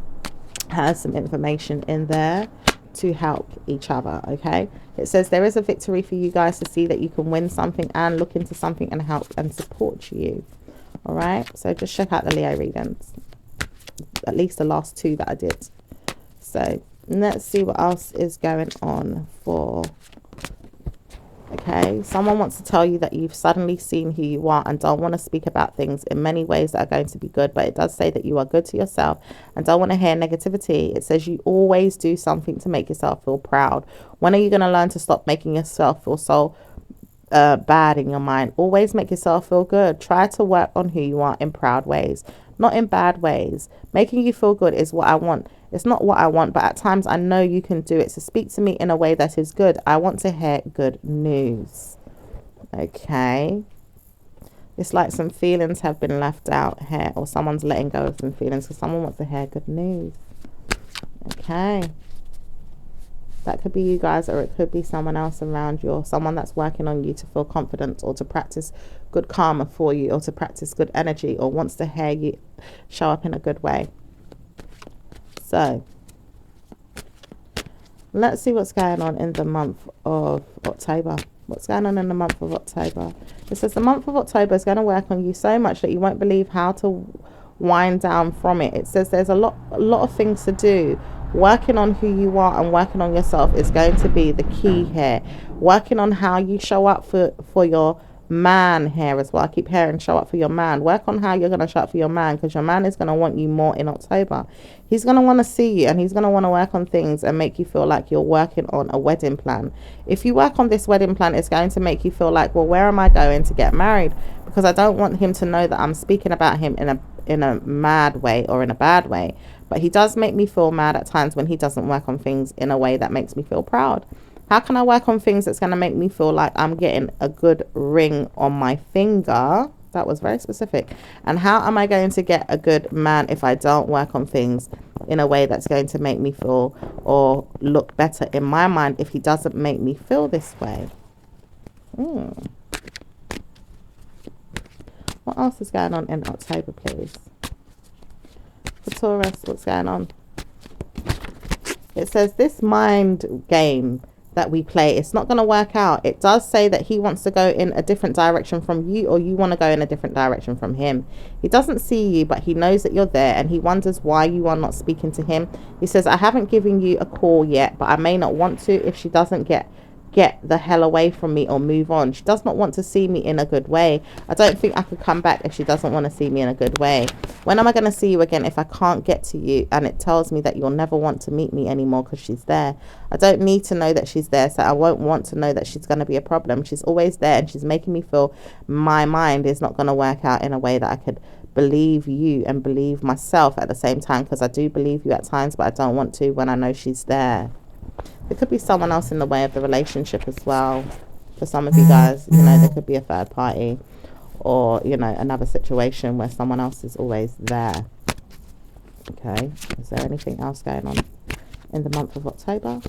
has some information in there to help each other. Okay, it says there is a victory for you guys to see that you can win something and look into something and help and support you. All right, so just check out the Leo readings, at least the last two that I did. So let's see what else is going on for. Okay, someone wants to tell you that you've suddenly seen who you are and don't want to speak about things in many ways that are going to be good, but it does say that you are good to yourself and don't want to hear negativity. It says you always do something to make yourself feel proud. When are you going to learn to stop making yourself feel so bad in your mind? Always make yourself feel good. Try to work on who you are in proud ways, not in bad ways. Making you feel good is what I want. It's not what I want, but at times I know you can do it. So speak to me in a way that is good. I want to hear good news. Okay. It's like some feelings have been left out here, or someone's letting go of some feelings because someone wants to hear good news. Okay. That could be you guys, or it could be someone else around you, or someone that's working on you to feel confident, or to practice good karma for you, or to practice good energy, or wants to hear you show up in a good way. So let's see what's going on in the month of October. What's going on in the month of October? It says the month of October is going to work on you so much that you won't believe how to wind down from it. It says there's a lot of things to do. Working on who you are and working on yourself is going to be the key here. Working on how you show up for your man here as well. I keep hearing show up for your man. Work on how you're going to show up for your man, because your man is going to want you more in October. He's going to want to see you, and he's going to want to work on things and make you feel like you're working on a wedding plan. If you work on this wedding plan, it's going to make you feel like, well, where am I going to get married? Because I don't want him to know that I'm speaking about him in a mad way or in a bad way. But he does make me feel mad at times when he doesn't work on things in a way that makes me feel proud. How can I work on things that's going to make me feel like I'm getting a good ring on my finger? That was very specific. And how am I going to get a good man if I don't work on things in a way that's going to make me feel or look better in my mind if he doesn't make me feel this way? What else is going on in October, please? For Taurus, what's going on? It says this mind game that we play, it's not going to work out. It does say that he wants to go in a different direction from you, or you want to go in a different direction from him. He doesn't see you, but he knows that you're there, and he wonders why you are not speaking to him. He says, I haven't given you a call yet, but I may not want to if she doesn't get the hell away from me or move on. She does not want to see me in a good way. I don't think I could come back if she doesn't want to see me in a good way. When am I going to see you again if I can't get to you? And it tells me that you'll never want to meet me anymore because she's there. I don't need to know that she's there, so I won't want to know that she's going to be a problem. She's always there, and she's making me feel my mind is not going to work out in a way that I could believe you and believe myself at the same time, because I do believe you at times, but I don't want to when I know she's there. There could be someone else in the way of the relationship as well. For some of you guys, you know, there could be a third party, or, you know, another situation where someone else is always there. Okay, is there anything else going on in the month of October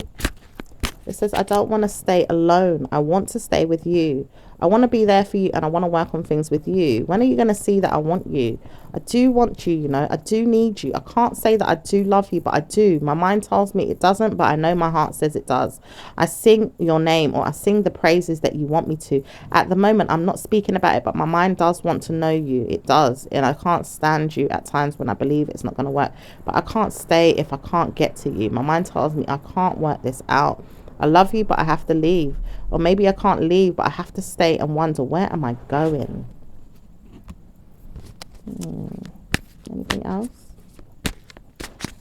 It says, I don't want to stay alone. I want to stay with you. I want to be there for you, and I want to work on things with you. When are you going to see that I want you? I do want you, you know. I do need you. I can't say that I do love you, but I do. My mind tells me it doesn't, but I know my heart says it does. I sing your name, or I sing the praises that you want me to. At the moment, I'm not speaking about it, but my mind does want to know you. It does. And I can't stand you at times when I believe it's not going to work. But I can't stay if I can't get to you. My mind tells me I can't work this out. I love you, but I have to leave. Or maybe I can't leave, but I have to stay and wonder, where am I going? Anything else?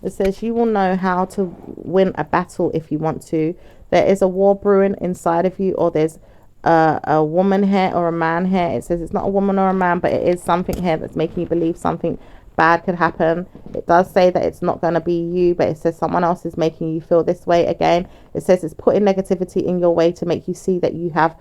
It says, you will know how to win a battle if you want to. There is a war brewing inside of you, or there's a woman here or a man here. It says it's not a woman or a man, but it is something here that's making you believe something bad could happen. It does say that it's not going to be you, but it says someone else is making you feel this way again. It says it's putting negativity in your way to make you see that you have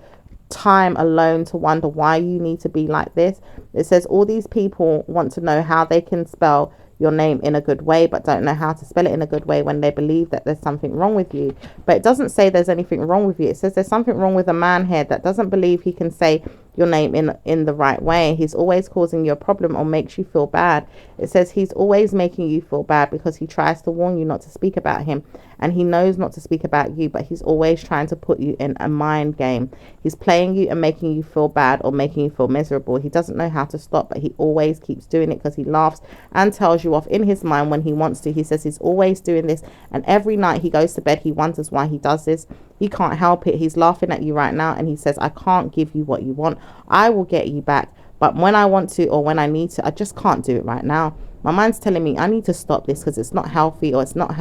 time alone to wonder why you need to be like this. It says all these people want to know how they can spell your name in a good way, but don't know how to spell it in a good way when they believe that there's something wrong with you. But it doesn't say there's anything wrong with you. It says there's something wrong with a man here that doesn't believe he can say your name in the right way. He's always causing you a problem or makes you feel bad. It says he's always making you feel bad because he tries to warn you not to speak about him, and he knows not to speak about you, but he's always trying to put you in a mind game. He's playing you and making you feel bad or making you feel miserable. He doesn't know how to stop, but he always keeps doing it because he laughs and tells you off in his mind when he wants to. He says he's always doing this, and every night he goes to bed he wonders why he does this. He can't help it. He's laughing at you right now, and he says, I can't give you what you want. I will get you back, but when I want to or when I need to, I just can't do it right now. My mind's telling me I need to stop this because it's not healthy, or it's not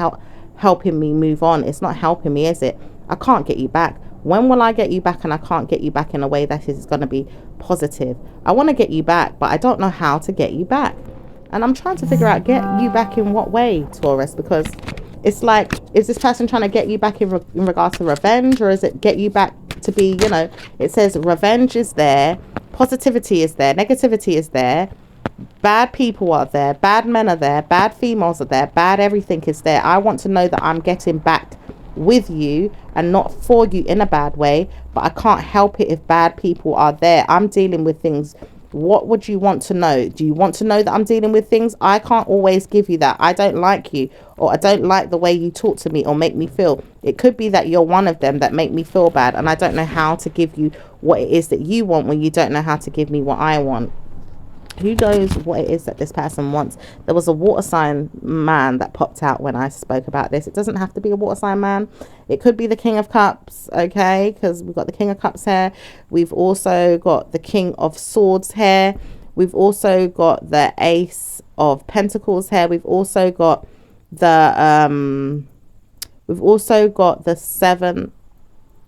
helping me move on. It's not helping me, is it? I can't get you back. When will I get you back? And I can't get you back in a way that is going to be positive. I want to get you back, but I don't know how to get you back. And I'm trying to figure out, get you back in what way, Taurus? Because it's like, is this person trying to get you back in regards to revenge, or is it get you back to be, you know, it says revenge is there, positivity is there, negativity is there, bad people are there, bad men are there, bad females are there, bad everything is there. I want to know that I'm getting back with you and not for you in a bad way, but I can't help it if bad people are there. I'm dealing with things. What would you want to know? Do you want to know that I'm dealing with things? I can't always give you that. I don't like you, or I don't like the way you talk to me or make me feel. It could be that you're one of them that make me feel bad, and I don't know how to give you what it is that you want when you don't know how to give me what I want. Who knows what it is that this person wants? There was a water sign man that popped out when I spoke about this. It doesn't have to be a water sign man. It could be the King of Cups, okay? Because we've got the King of Cups here. We've also got the King of Swords here. We've also got the Ace of Pentacles here. We've also got the Seven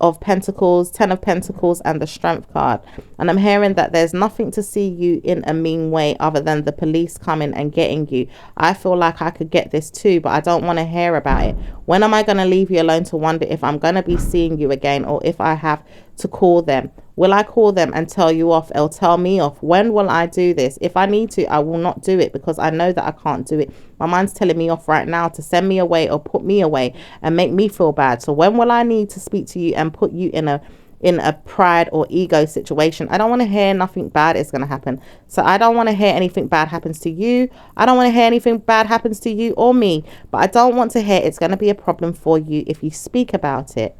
of Pentacles, 10 of Pentacles, and the Strength card. And I'm hearing that there's nothing to see you in a mean way other than the police coming and getting you. I feel like I could get this too, but I don't want to hear about it. When am I going to leave you alone to wonder if I'm going to be seeing you again, or if I have to call them? Will I call them and tell you off? Or tell me off? When will I do this? If I need to, I will not do it because I know that I can't do it. My mind's telling me off right now to send me away or put me away and make me feel bad. So when will I need to speak to you and put you in a pride or ego situation? I don't want to hear nothing bad is going to happen. So I don't want to hear anything bad happens to you. I don't want to hear anything bad happens to you or me. But I don't want to hear it's going to be a problem for you if you speak about it.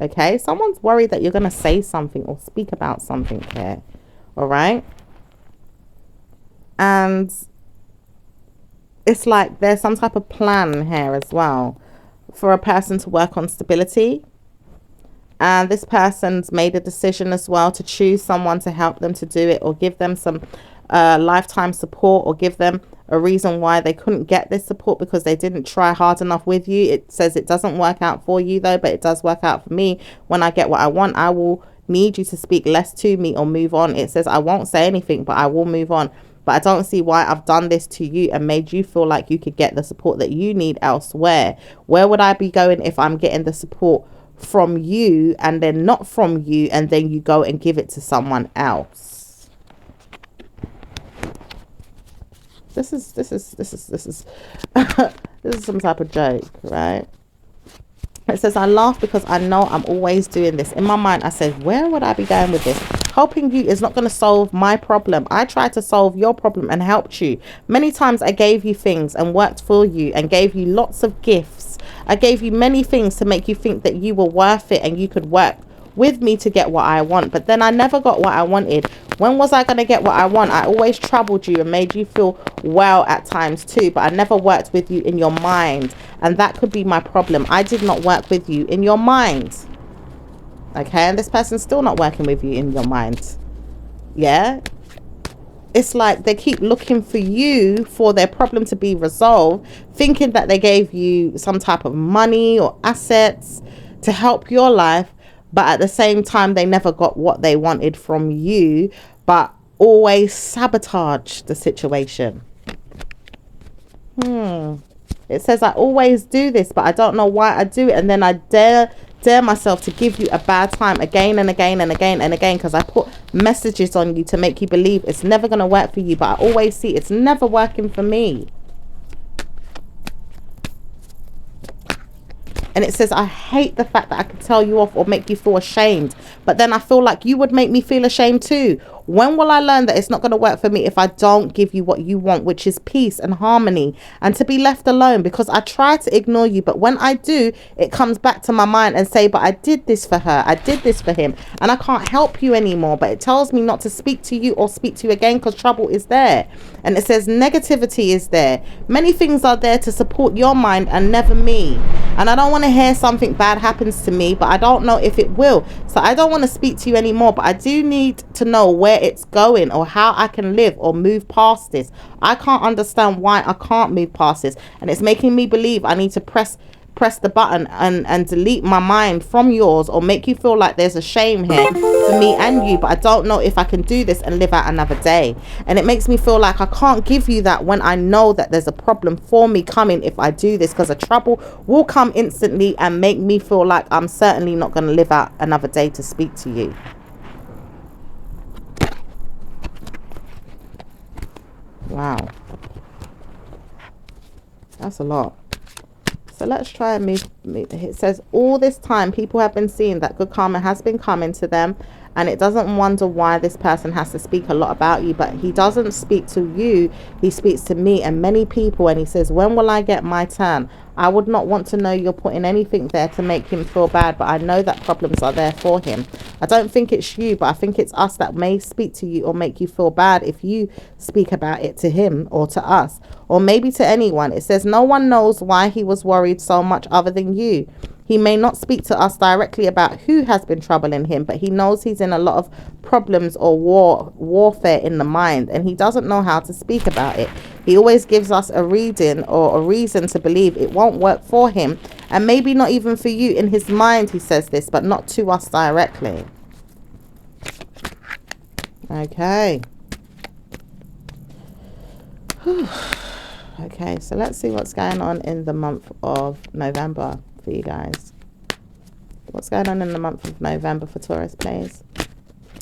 Okay, someone's worried that you're going to say something or speak about something here. All right. And it's like there's some type of plan here as well for a person to work on stability. And this person's made a decision as well to choose someone to help them to do it, or give them some lifetime support, or give them a reason why they couldn't get this support because they didn't try hard enough with you. It says it doesn't work out for you though, but it does work out for me. When I get what I want, I will need you to speak less to me or move on. It says I won't say anything, but I will move on. But I don't see why I've done this to you and made you feel like you could get the support that you need elsewhere. Where would I be going if I'm getting the support from you and then not from you, and then you go and give it to someone else? This is this is some type of joke, right? It says, I laugh because I know I'm always doing this. In my mind, I said, where would I be going with this? Helping you is not going to solve my problem. I tried to solve your problem and helped you. Many times I gave you things and worked for you and gave you lots of gifts. I gave you many things to make you think that you were worth it and you could work with me to get what I want. But then I never got what I wanted. When was I going to get what I want? I always troubled you and made you feel well at times too, but I never worked with you in your mind, and that could be my problem. I did not work with you in your mind. Okay, and this person's still not working with you in your mind. Yeah, it's like they keep looking for you for their problem to be resolved, thinking that they gave you some type of money or assets to help your life, but at the same time they never got what they wanted from you, but always sabotage the situation. It says, I always do this, but I don't know why I do it, and then I dare myself to give you a bad time again and again and again and again, because I put messages on you to make you believe it's never going to work for you, but I always see it's never working for me. And it says, I hate the fact that I can tell you off or make you feel ashamed, but then I feel like you would make me feel ashamed too. When will I learn that it's not going to work for me if I don't give you what you want, which is peace and harmony, and to be left alone? Because I try to ignore you, but when I do, it comes back to my mind and say, but I did this for her, I did this for him, and I can't help you anymore. But it tells me not to speak to you or speak to you again, because trouble is there. And it says negativity is there. Many things are there to support your mind and never me. And I don't want to hear something bad happens to me, but I don't know if it will. So I don't want to speak to you anymore, but I do need to know where it's going or how I can live or move past this. I can't understand why I can't move past this, and it's making me believe I need to press the button and delete my mind from yours, or make you feel like there's a shame here for me and you, but I don't know if I can do this and live out another day. And it makes me feel like I can't give you that when I know that there's a problem for me coming if I do this, because the trouble will come instantly and make me feel like I'm certainly not going to live out another day to speak to you. Wow, that's a lot. So let's try and move. It says, all this time people have been seeing that good karma has been coming to them, and it doesn't wonder why this person has to speak a lot about you, but he doesn't speak to you, he speaks to me and many people. And he says, when will I get my turn? I would not want to know you're putting anything there to make him feel bad, but I know that problems are there for him. I don't think it's you, but I think it's us that may speak to you or make you feel bad if you speak about it to him or to us, or maybe to anyone. It says, no one knows why he was worried so much other than you. He may not speak to us directly about who has been troubling him, but he knows he's in a lot of problems or warfare in the mind, and he doesn't know how to speak about it. He always gives us a reading or a reason to believe it won't work for him, and maybe not even for you. In his mind he says this, but not to us directly. Okay. Okay, so let's see what's going on in the month of November for you guys. What's going on in the month of November for Taurus, please?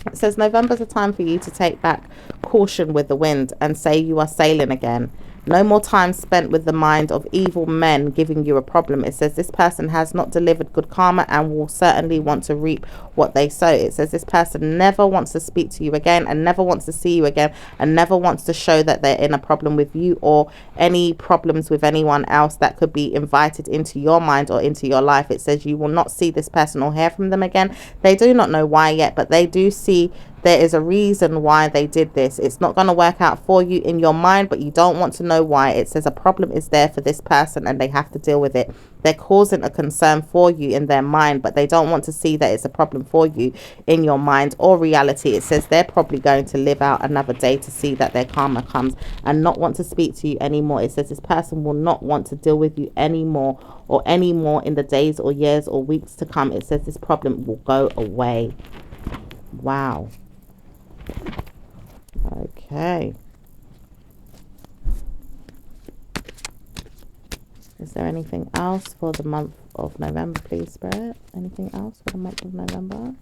It says November's a time for you to take back caution with the wind and say you are sailing again. No more time spent with the mind of evil men giving you a problem. It says this person has not delivered good karma and will certainly want to reap what they sow. It says this person never wants to speak to you again and never wants to see you again and never wants to show that they're in a problem with you or any problems with anyone else that could be invited into your mind or into your life. It says you will not see this person or hear from them again. They do not know why yet, but they do see there is a reason why they did this. It's not going to work out for you in your mind, but you don't want to know why. It says a problem is there for this person and they have to deal with it. They're causing a concern for you in their mind, but they don't want to see that it's a problem for you in your mind or reality. It says they're probably going to live out another day to see that their karma comes and not want to speak to you anymore. It says this person will not want to deal with you anymore or anymore in the days or years or weeks to come. It says this problem will go away. Wow. Okay. Is there anything else for the month of November, please, Spirit? Anything else for the month of November?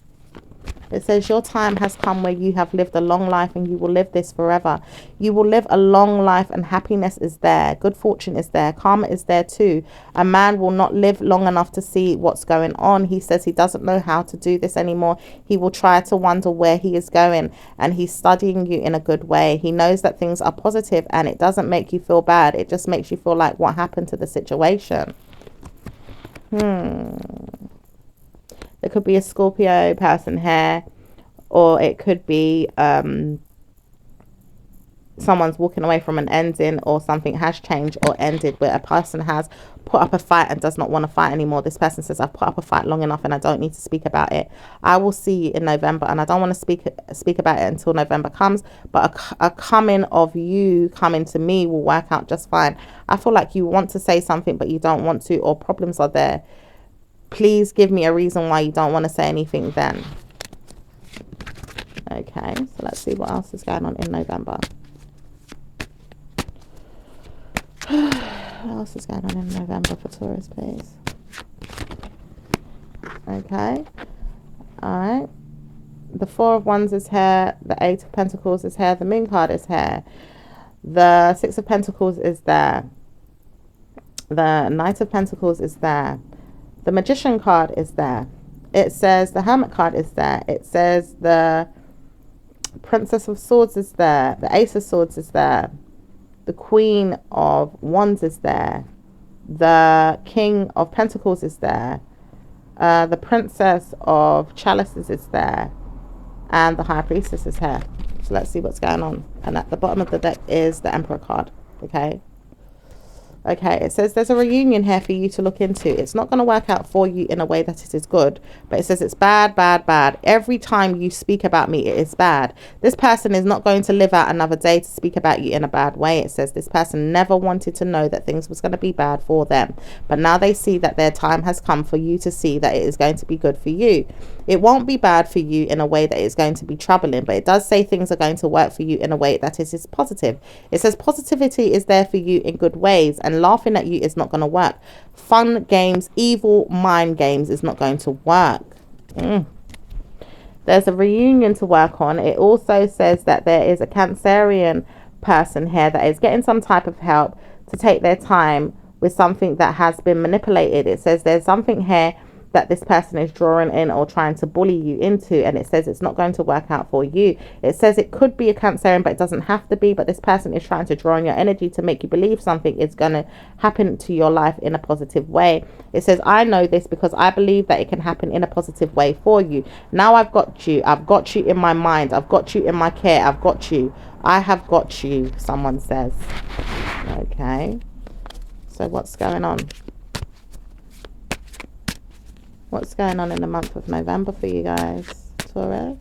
It says your time has come where you have lived a long life and you will live this forever. You will live a long life and happiness is there. Good fortune is there. Karma is there too. A man will not live long enough to see what's going on. He says he doesn't know how to do this anymore. He will try to wonder where he is going, and he's studying you in a good way. He knows that things are positive and it doesn't make you feel bad. It just makes you feel like what happened to the situation. There could be a Scorpio person here, or it could be someone's walking away from an ending, or something has changed or ended where a person has put up a fight and does not want to fight anymore. This person says, I've put up a fight long enough and I don't need to speak about it. I will see you in November, and I don't want to speak about it until November comes, but a coming of you coming to me will work out just fine. I feel like you want to say something but you don't want to, or problems are there. Please give me a reason why you don't want to say anything then. Okay, so let's see what else is going on in November. What else is going on in November for Taurus, please? Okay. Alright. The Four of Wands is here. The Eight of Pentacles is here. The Moon card is here. The Six of Pentacles is there. The Knight of Pentacles is there. The Magician card is there. It says the Hermit card is there. It says the Princess of Swords is there. The Ace of Swords is there. The Queen of Wands is there. The King of Pentacles is there. The Princess of Chalices is there. And the High Priestess is here. So let's see what's going on. And at the bottom of the deck is the Emperor card. Okay. Okay, it says there's a reunion here for you to look into. It's not going to work out for you in a way that it is good, but it says it's bad, bad, bad. Every time you speak about me, it is bad. This person is not going to live out another day to speak about you in a bad way. It says this person never wanted to know that things was going to be bad for them, but now they see that their time has come for you to see that it is going to be good for you. It won't be bad for you in a way that is going to be troubling, but it does say things are going to work for you in a way that is positive. It says positivity is there for you in good ways, and laughing at you is not going to work. Fun games, evil mind games is not going to work. There's a reunion to work on. It also says that there is a Cancerian person here that is getting some type of help to take their time with something that has been manipulated. It says there's something here that this person is drawing in or trying to bully you into, and it says it's not going to work out for you. It says it could be a Cancerian, but it doesn't have to be. But this person is trying to draw on your energy to make you believe something is going to happen to your life in a positive way. It says I know this because I believe that it can happen in a positive way for you. Now I've got you. I've got you in my mind. I've got you in my care. I've got you. I have got you, someone says. Okay, so what's going on? What's going on in the month of November for you guys, Taurus?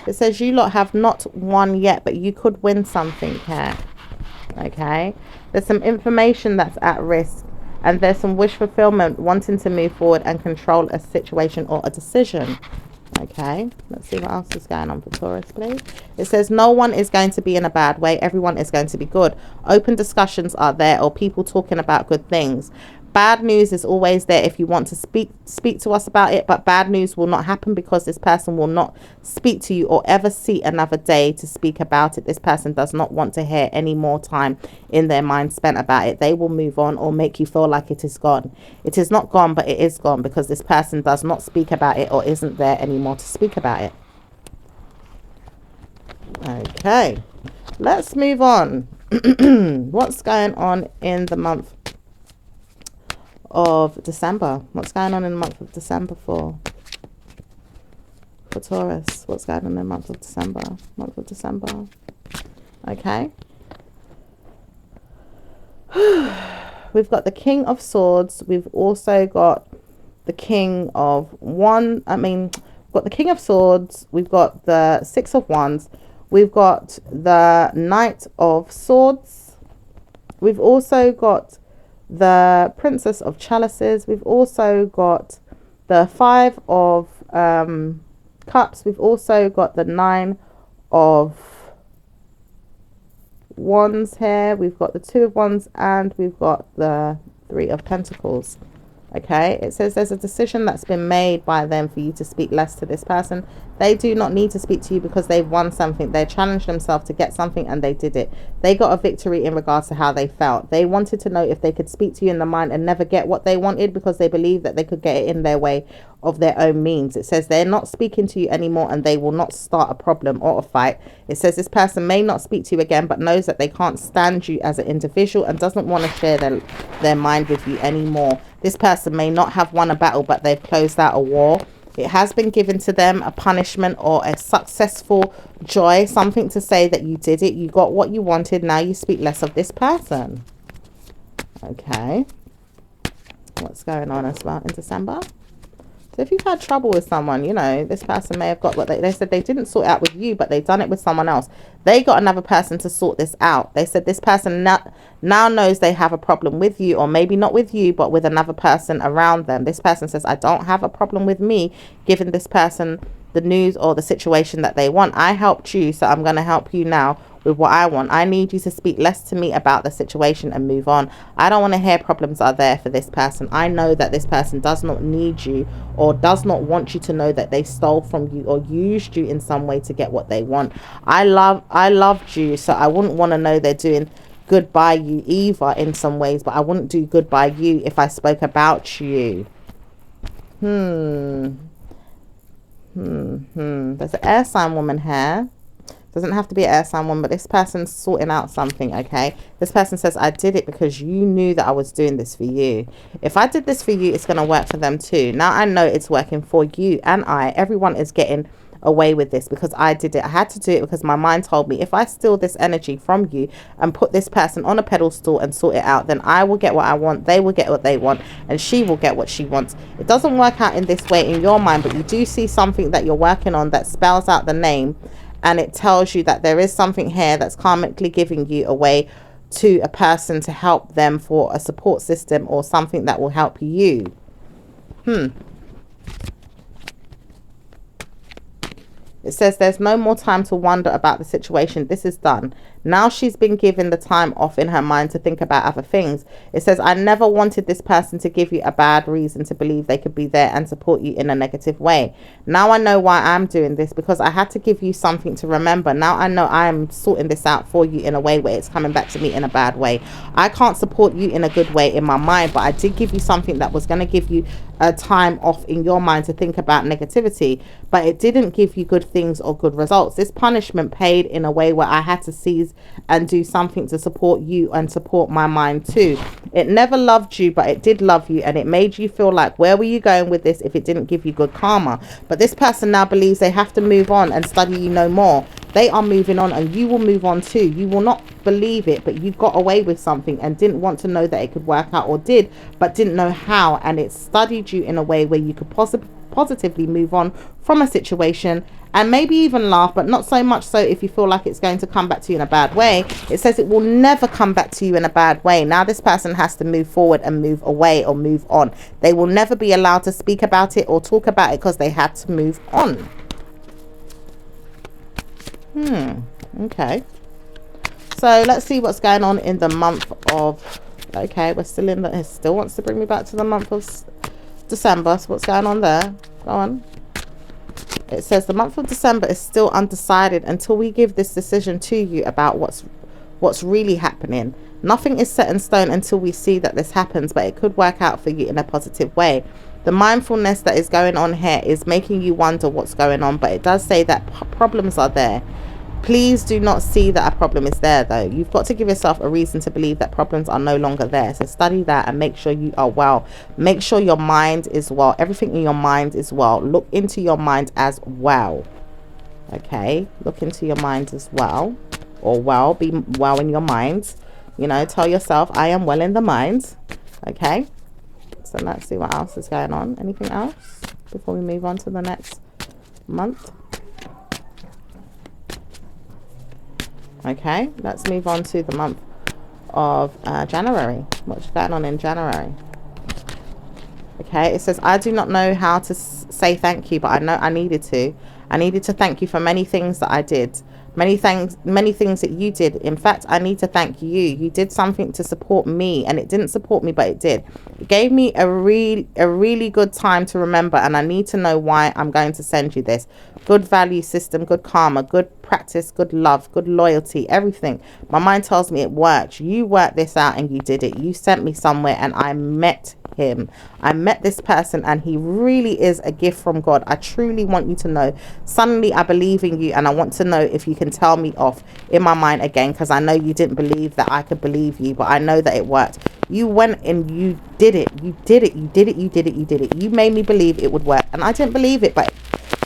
It says you lot have not won yet, but you could win something here. Okay. There's some information that's at risk, and there's some wish fulfillment, wanting to move forward and control a situation or a decision. Okay. Let's see what else is going on for Taurus, please. It says no one is going to be in a bad way. Everyone is going to be good. Open discussions are there, or people talking about good things. Bad news is always there if you want to speak to us about it, but bad news will not happen because this person will not speak to you or ever see another day to speak about it. This person does not want to hear any more time in their mind spent about it. They will move on or make you feel like it is gone. It is not gone, but it is gone because this person does not speak about it or isn't there anymore to speak about it. Okay, let's move on. What's going on in the month of December? What's going on in the month of December for Taurus? What's going on in the month of December? Okay. We've got the King of Swords. We've also got the King of Wands. We've got the King of Swords. We've got the Six of Wands. We've got the Knight of Swords. We've also got the Princess of Chalices. We've also got the Five of Cups. We've also got the Nine of Wands here. We've got the Two of Wands, and we've got the Three of Pentacles. Okay, it says there's a decision that's been made by them for you to speak less to this person. They do not need to speak to you because they've won something. They challenged themselves to get something and they did it. They got a victory in regards to how they felt. They wanted to know if they could speak to you in the mind and never get what they wanted because they believed that they could get it in their way of their own means. It says they're not speaking to you anymore and they will not start a problem or a fight. It says this person may not speak to you again but knows that they can't stand you as an individual and doesn't want to share their mind with you anymore. This person may not have won a battle but they've closed out a war. It has been given to them, a punishment or a successful joy, something to say that you did it, you got what you wanted, now you speak less of this person. Okay, what's going on as well in December? So if you've had trouble with someone, you know, this person may have got what they said they didn't sort out with you, but they've done it with someone else. They got another person to sort this out. They said this person now knows they have a problem with you, or maybe not with you, but with another person around them. This person says, I don't have a problem with me giving this person the news or the situation that they want. I helped you, so I'm going to help you now with what I want. I need you to speak less to me about the situation and move on. I don't want to hear problems are there for this person. I know that this person does not need you or does not want you to know that they stole from you or used you in some way to get what they want. I loved you, so I wouldn't want to know they're doing good by you either in some ways, but I wouldn't do good by you if I spoke about you. There's an air sign woman here. Doesn't have to be an air sign woman, but this person's sorting out something. Okay, this person says, I did it because you knew that I was doing this for you. If I did this for you, it's going to work for them too. Now I know it's working for you and everyone is getting away with this because I did it. I had to do it because my mind told me if I steal this energy from you and put this person on a pedestal and sort it out, then I will get what I want, they will get what they want, and she will get what she wants. It doesn't work out in this way in your mind, but you do see something that you're working on that spells out the name, and it tells you that there is something here that's karmically giving you away to a person to help them for a support system or something that will help you. It says there's no more time to wonder about the situation. This is done. Now she's been given the time off in her mind to think about other things. It says, I never wanted this person to give you a bad reason to believe they could be there and support you in a negative way. Now I know why I'm doing this, because I had to give you something to remember. Now I know I'm sorting this out for you in a way where it's coming back to me in a bad way. I can't support you in a good way in my mind, but I did give you something that was going to give you a time off in your mind to think about negativity, but it didn't give you good things or good results. This punishment paid in a way where I had to seize and do something to support you and support my mind too. It never loved you, but it did love you, and it made you feel like, where were you going with this if it didn't give you good karma? But this person now believes they have to move on and study you no more. They are moving on, and you will move on too. You will not believe it, but you got away with something and didn't want to know that it could work out, or did but didn't know how, and it studied you in a way where you could positively move on from a situation and maybe even laugh, but not so much so if you feel like it's going to come back to you in a bad way. It says it will never come back to you in a bad way. Now this person has to move forward and move away or move on. They will never be allowed to speak about it or talk about it because they had to move on. Okay, so let's see what's going on in the month of, okay, we're still in the, it still wants to bring me back to the month of December. So what's going on there? Go on. It says the month of December is still undecided until we give this decision to you about what's really happening. Nothing is set in stone until we see that this happens, but it could work out for you in a positive way. The mindfulness that is going on here is making you wonder what's going on, but it does say that problems are there. Please do not see that a problem is there, though. You've got to give yourself a reason to believe that problems are no longer there. So study that and make sure you are well. Make sure your mind is well. Everything in your mind is well. Look into your mind as well. Okay, look into your mind as well. Or well, be well in your mind. You know, tell yourself, I am well in the mind. Okay, so let's see what else is going on. Anything else before we move on to the next month? Okay, let's move on to the month of January. What's going on in January? Okay, it says, I do not know how to say thank you, but I know I needed to. I needed to thank you for many things that I did. Many things that you did. In fact, I need to thank you. You did something to support me, and it didn't support me, but it did. It gave me a really good time to remember, and I need to know why I'm going to send you this. Good value system, good karma, good practice, good love, good loyalty, everything. My mind tells me it worked. You worked this out and you did it. You sent me somewhere and I met him. I met this person and he really is a gift from God. I truly want you to know. Suddenly I believe in you, and I want to know if you can tell me off in my mind again, because I know you didn't believe that I could believe you, but I know that it worked. You went and you did it. You did it. You did it. You did it. You did it. You made me believe it would work, and I didn't believe it, but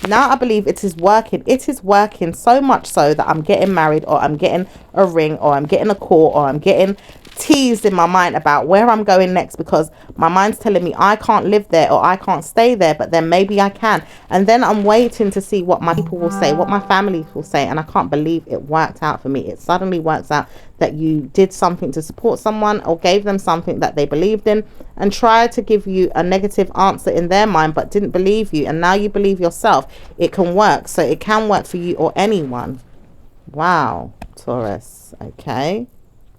now I believe it is working. It is working so much so that I'm getting married, or I'm getting a ring, or I'm getting a call, or I'm getting teased in my mind about where I'm going next, because my mind's telling me I can't live there or I can't stay there, but then maybe I can. And then I'm waiting to see what my people will say, what my family will say, and I can't believe it worked out for me. It suddenly works out that you did something to support someone, or gave them something that they believed in, and tried to give you a negative answer in their mind but didn't believe you, and now you believe yourself. It can work. So it can work for you or anyone. Wow, Taurus. Okay.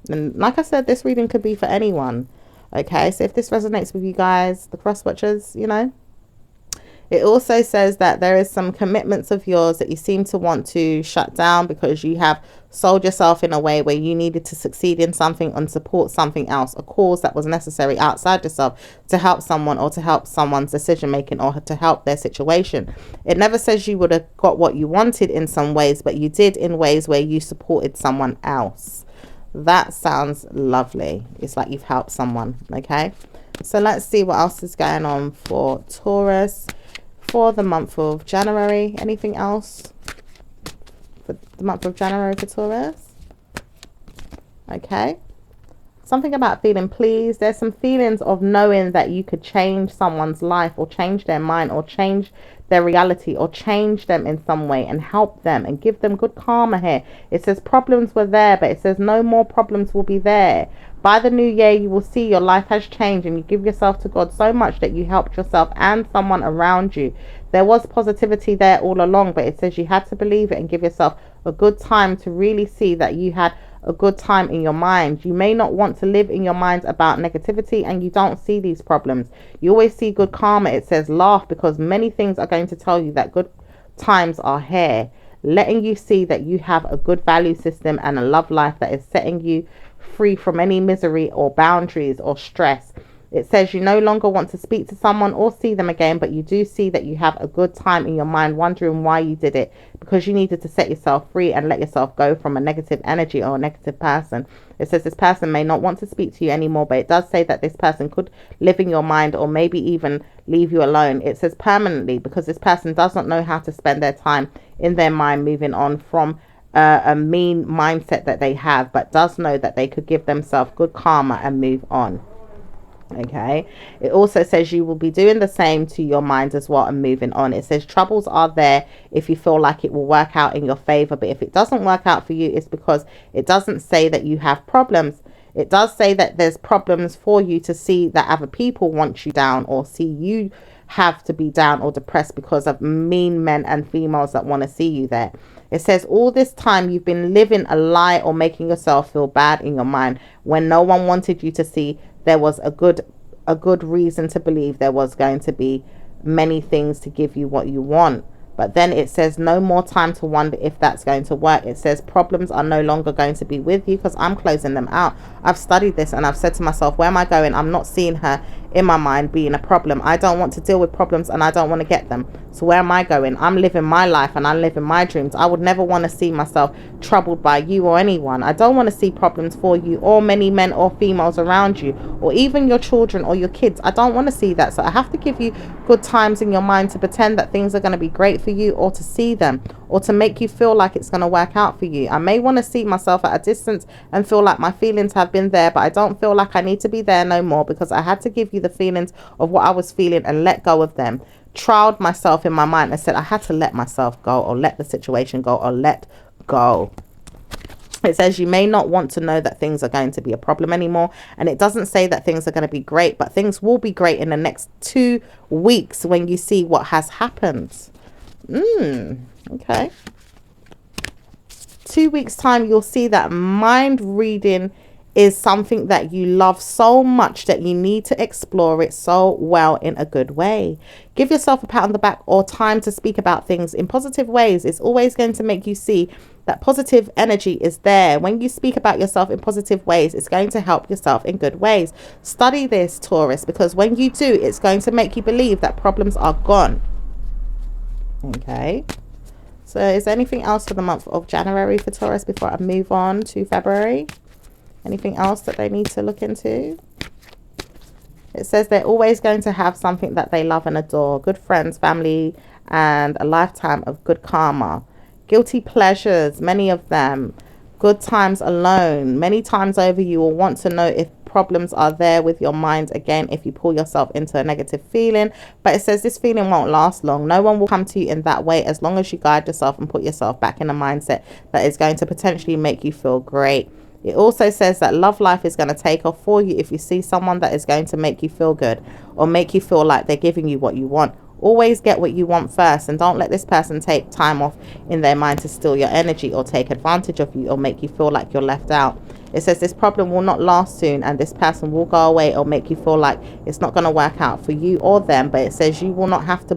And like I said, this reading could be for anyone. Okay, so if this resonates with you guys, the cross watchers, you know, it also says that there is some commitments of yours that you seem to want to shut down because you have sold yourself in a way where you needed to succeed in something and support something else, a cause that was necessary outside yourself, to help someone or to help someone's decision making or to help their situation. It never says you would have got what you wanted in some ways, but you did in ways where you supported someone else. That sounds lovely. It's like you've helped someone. Okay, so let's see what else is going on for Taurus for the month of January. Anything else for the month of January for Taurus? Okay, something about feeling pleased. There's some feelings of knowing that you could change someone's life, or change their mind, or change their reality, or change them in some way and help them and give them good karma here. It says problems were there, but it says no more problems will be there. By the new year, you will see your life has changed, and you give yourself to God so much that you helped yourself and someone around you. There was positivity there all along, but it says you had to believe it and give yourself a good time to really see that you had a good time in your mind. You may not want to live in your mind about negativity, and you don't see these problems. You always see good karma. It says laugh, because many things are going to tell you that good times are here, letting you see that you have a good value system and a love life that is setting you free from any misery or boundaries or stress. It says you no longer want to speak to someone or see them again, but you do see that you have a good time in your mind, wondering why you did it, because you needed to set yourself free and let yourself go from a negative energy or a negative person. It says this person may not want to speak to you anymore, but it does say that this person could live in your mind or maybe even leave you alone. It says permanently, because this person does not know how to spend their time in their mind, moving on from a mean mindset that they have, but does know that they could give themselves good karma and move on. Okay, it also says you will be doing the same to your mind as well and moving on. It says troubles are there if you feel like it will work out in your favor, but if it doesn't work out for you, it's because it doesn't say that you have problems. It does say that there's problems for you to see that other people want you down, or see you have to be down or depressed because of mean men and females that want to see you there. It says all this time you've been living a lie or making yourself feel bad in your mind when no one wanted you to see there was a good reason to believe there was going to be many things to give you what you want. But then it says no more time to wonder if that's going to work. It says problems are no longer going to be with you, because I'm closing them out. I've studied this and I've said to myself, where am I going? I'm not seeing her in my mind being a problem. I don't want to deal with problems and I don't want to get them. So where am I going? I'm living my life and I'm living my dreams. I would never want to see myself troubled by you or anyone. I don't want to see problems for you or many men or females around you, or even your children or your kids. I don't want to see that. So I have to give you good times in your mind to pretend that things are going to be great for you, or to see them, or to make you feel like it's going to work out for you. I may want to see myself at a distance and feel like my feelings have been there, but I don't feel like I need to be there no more, because I had to give you the feelings of what I was feeling and let go of them. Trialed myself in my mind and said I had to let myself go, or let the situation go, or let go. It says you may not want to know that things are going to be a problem anymore, and it doesn't say that things are going to be great, but things will be great in the next 2 weeks when you see what has happened. Okay. 2 weeks time, you'll see that mind reading is something that you love so much that you need to explore it so well in a good way. Give yourself a pat on the back or time to speak about things in positive ways. It's always going to make you see that positive energy is there. When you speak about yourself in positive ways, it's going to help yourself in good ways. Study this, Taurus, because when you do, it's going to make you believe that problems are gone. Okay. So is there anything else for the month of January for Taurus before I move on to February? Anything else that they need to look into? It says they're always going to have something that they love and adore. Good friends, family, and a lifetime of good karma. Guilty pleasures, many of them. Good times alone. Many times over, you will want to know if problems are there with your mind again if you pull yourself into a negative feeling. But it says this feeling won't last long. No one will come to you in that way as long as you guide yourself and put yourself back in a mindset that is going to potentially make you feel great. It also says that love life is going to take off for you if you see someone that is going to make you feel good or make you feel like they're giving you what you want. Always get what you want first, and don't let this person take time off in their mind to steal your energy or take advantage of you or make you feel like you're left out. It says this problem will not last soon and this person will go away or make you feel like it's not going to work out for you or them. But it says you will not have to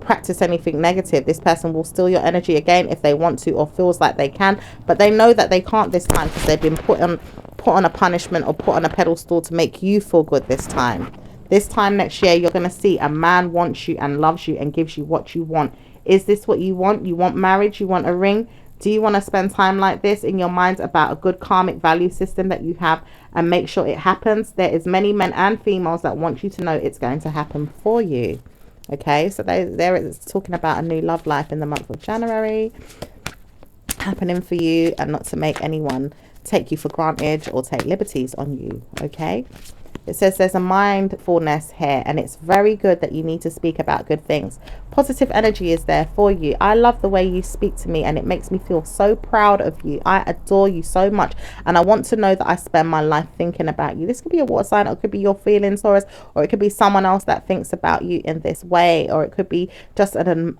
practice anything negative. This person will steal your energy again if they want to or feels like they can, but they know that they can't this time because they've been put on a punishment or put on a pedestal to make you feel good this time. This time next year, you're going to see a man wants you and loves you and gives you what you want. Is this what you want? You want marriage? You want a ring? Do you want to spend time like this in your mind about a good karmic value system that you have and make sure it happens? There is many men and females that want you to know it's going to happen for you. Okay, so there it's talking about a new love life in the month of January happening for you, and not to make anyone take you for granted or take liberties on you. Okay, it says there's a mindfulness here, and it's very good that you need to speak about good things. Positive energy is there for you. I love the way you speak to me, and it makes me feel so proud of you. I adore you so much, and I want to know that I spend my life thinking about you. This could be a water sign, or it could be your feelings, Taurus, or it could be someone else that thinks about you in this way, or it could be just an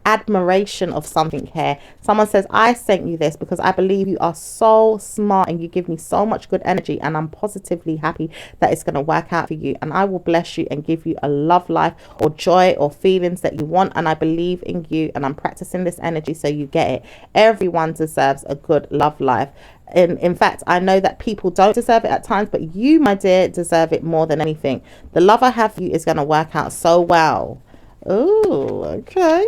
admiration of something here. Someone says, I sent you this because I believe you are so smart and you give me so much good energy, and I'm positively happy that it's going to work out for you, and I will bless you and give you a love life or joy or feelings that you want, and I believe in you, and I'm practicing this energy so you get it. Everyone deserves a good love life. In fact, I know that people don't deserve it at times, but you, my dear, deserve it more than anything. The love I have for you is going to work out so well. Oh, okay.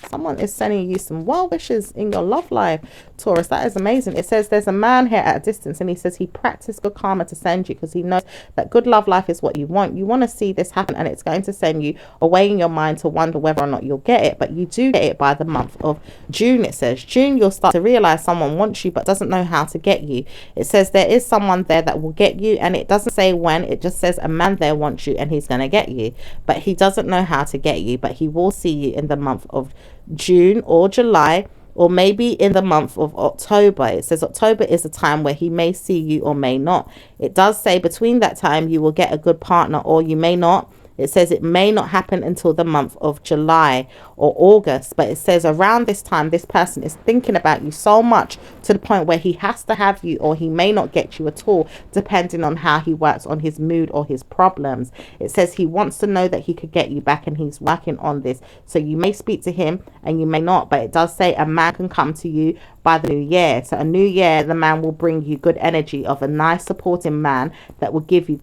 Someone is sending you some well wishes in your love life, Taurus. That is amazing. It says there's a man here at a distance, and he says he practiced good karma to send you because he knows that good love life is what you want. You want to see this happen, and it's going to send you away in your mind to wonder whether or not you'll get it. But you do get it by the month of June. It says June you'll start to realize someone wants you but doesn't know how to get you. It says there is someone there that will get you, and it doesn't say when. It just says a man there wants you and he's going to get you, but he doesn't know how to get you. But he will see you in the month of June or July, or maybe in the month of October. It says October is a time where he may see you or may not. It does say between that time you will get a good partner, or you may not. It says it may not happen until the month of July or August, but it says around this time this person is thinking about you so much to the point where he has to have you, or he may not get you at all, depending on how he works on his mood or his problems. It says he wants to know that he could get you back, and he's working on this. So you may speak to him and you may not, but it does say a man can come to you by the new year. So a new year, the man will bring you good energy of a nice supporting man that will give you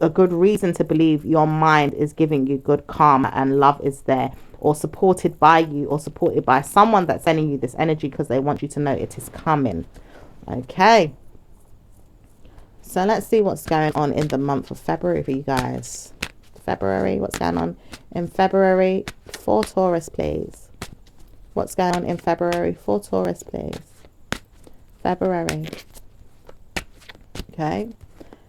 a good reason to believe your mind is giving you good karma and love is there, or supported by you, or supported by someone that's sending you this energy because they want you to know it is coming. Okay, so let's see what's going on in the month of February for you guys. February, what's going on in February for Taurus, please? What's going on in February for Taurus, please? February. Okay,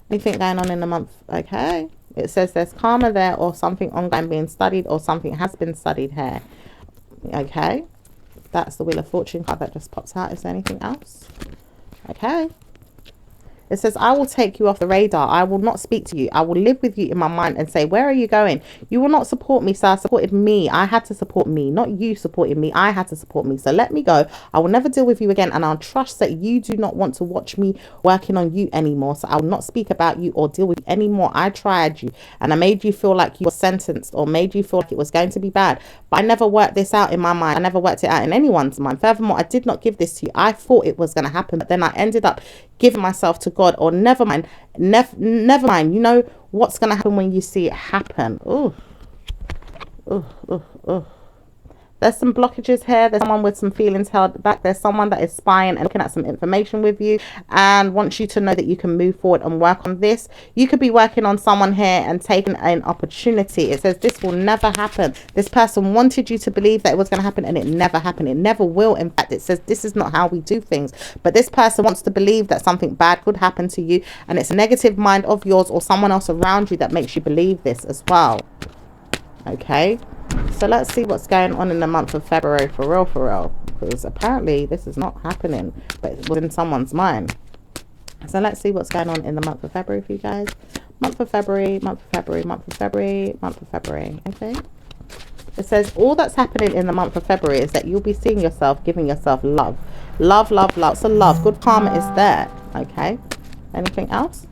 anything going on in the month? Okay, it says there's karma there, or something ongoing being studied, or something has been studied here. Okay, that's the Wheel of Fortune card that just pops out. Is there anything else? Okay, It says, I will take you off the radar. I will not speak to you. I will live with you in my mind and say, where are you going? You will not support me. So I supported me. I had to support me, not you supporting me. I had to support me. So let me go. I will never deal with you again. And I'll trust that you do not want to watch me working on you anymore. So I will not speak about you or deal with you anymore. I tried you and I made you feel like you were sentenced or made you feel like it was going to be bad. But I never worked this out in my mind. I never worked it out in anyone's mind. Furthermore, I did not give this to you. I thought it was going to happen, but then I ended up giving myself to God. Or never mind, never mind. You know what's going to happen when you see it happen. Ooh. There's some blockages here. There's someone with some feelings held back. There's someone that is spying and looking at some information with you and wants you to know that you can move forward and work on this. You could be working on someone here and taking an opportunity. It says this will never happen. This person wanted you to believe that it was going to happen and it never happened. It never will. In fact, it says this is not how we do things. But this person wants to believe that something bad could happen to you, and it's a negative mind of yours or someone else around you that makes you believe this as well. Okay. So let's see what's going on in the month of February for real, because apparently this is not happening, but it was in someone's mind. So let's see what's going on in the month of February for you guys. Month of February, month of February, month of February, month of February. Okay. It says all that's happening in the month of February is that you'll be seeing yourself, giving yourself love. Lots of love. Good karma is there. Okay. Anything else?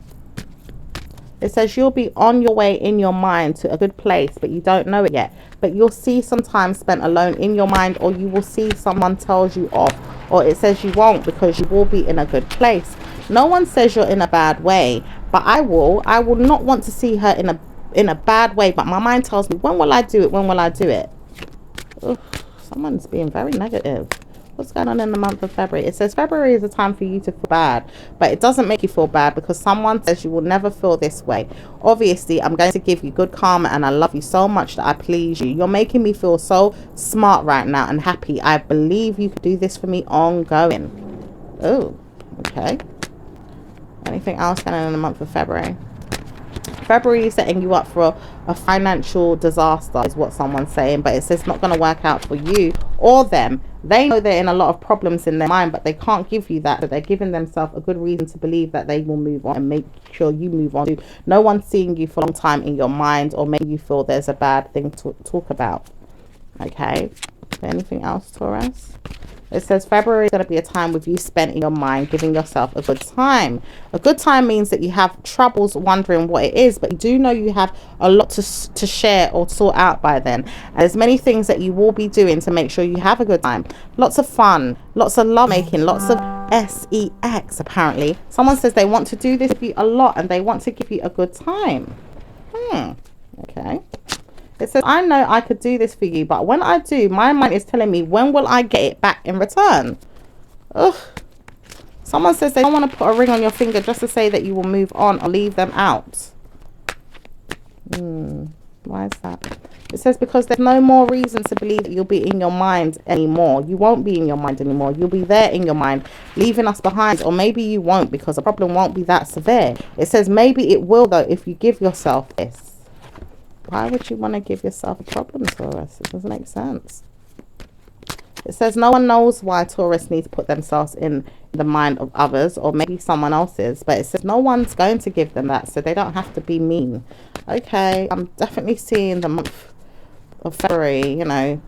It says you'll be on your way in your mind to a good place, but you don't know it yet. But you'll see some time spent alone in your mind, or you will see someone tells you off, or it says you won't because you will be in a good place. No one says you're in a bad way, but I will not want to see her in a bad way, but my mind tells me, when will I do it? When will I do it? Ugh, someone's being very negative. What's going on in the month of February? It says February is a time for you to feel bad, but it doesn't make you feel bad because someone says you will never feel this way. Obviously, I'm going to give you good karma and I love you so much that I please you. You're making me feel so smart right now and happy. I believe you could do this for me ongoing. Oh, okay. Anything else going on in the month of February? February is setting you up for a financial disaster is what someone's saying, but it says not going to work out for you or them. They know they're in a lot of problems in their mind, but they can't give you that. But they're giving themselves a good reason to believe that they will move on and make sure you move on. No one's seeing you for a long time in your mind or making you feel there's a bad thing to talk about. Okay. Anything else, Taurus? It says February is going to be a time with you spent in your mind, giving yourself a good time. A good time means that you have troubles wondering what it is, but you do know you have a lot to share or sort out by then. And there's many things that you will be doing to make sure you have a good time. Lots of fun, lots of love making, lots of sex apparently. Someone says they want to do this with you a lot and they want to give you a good time. Okay. It says, I know I could do this for you, but when I do, my mind is telling me, when will I get it back in return? Ugh. Someone says they don't want to put a ring on your finger just to say that you will move on or leave them out. Why is that? It says because there's no more reason to believe that you'll be in your mind anymore. You won't be in your mind anymore. You'll be there in your mind, leaving us behind. Or maybe you won't because the problem won't be that severe. It says maybe it will though if you give yourself this. Why would you want to give yourself a problem, Taurus? It doesn't make sense. It says no one knows why Taurus needs to put themselves in the mind of others, or maybe someone else's, but it says no one's going to give them that, so they don't have to be mean. Okay, I'm definitely seeing the month of February, you know,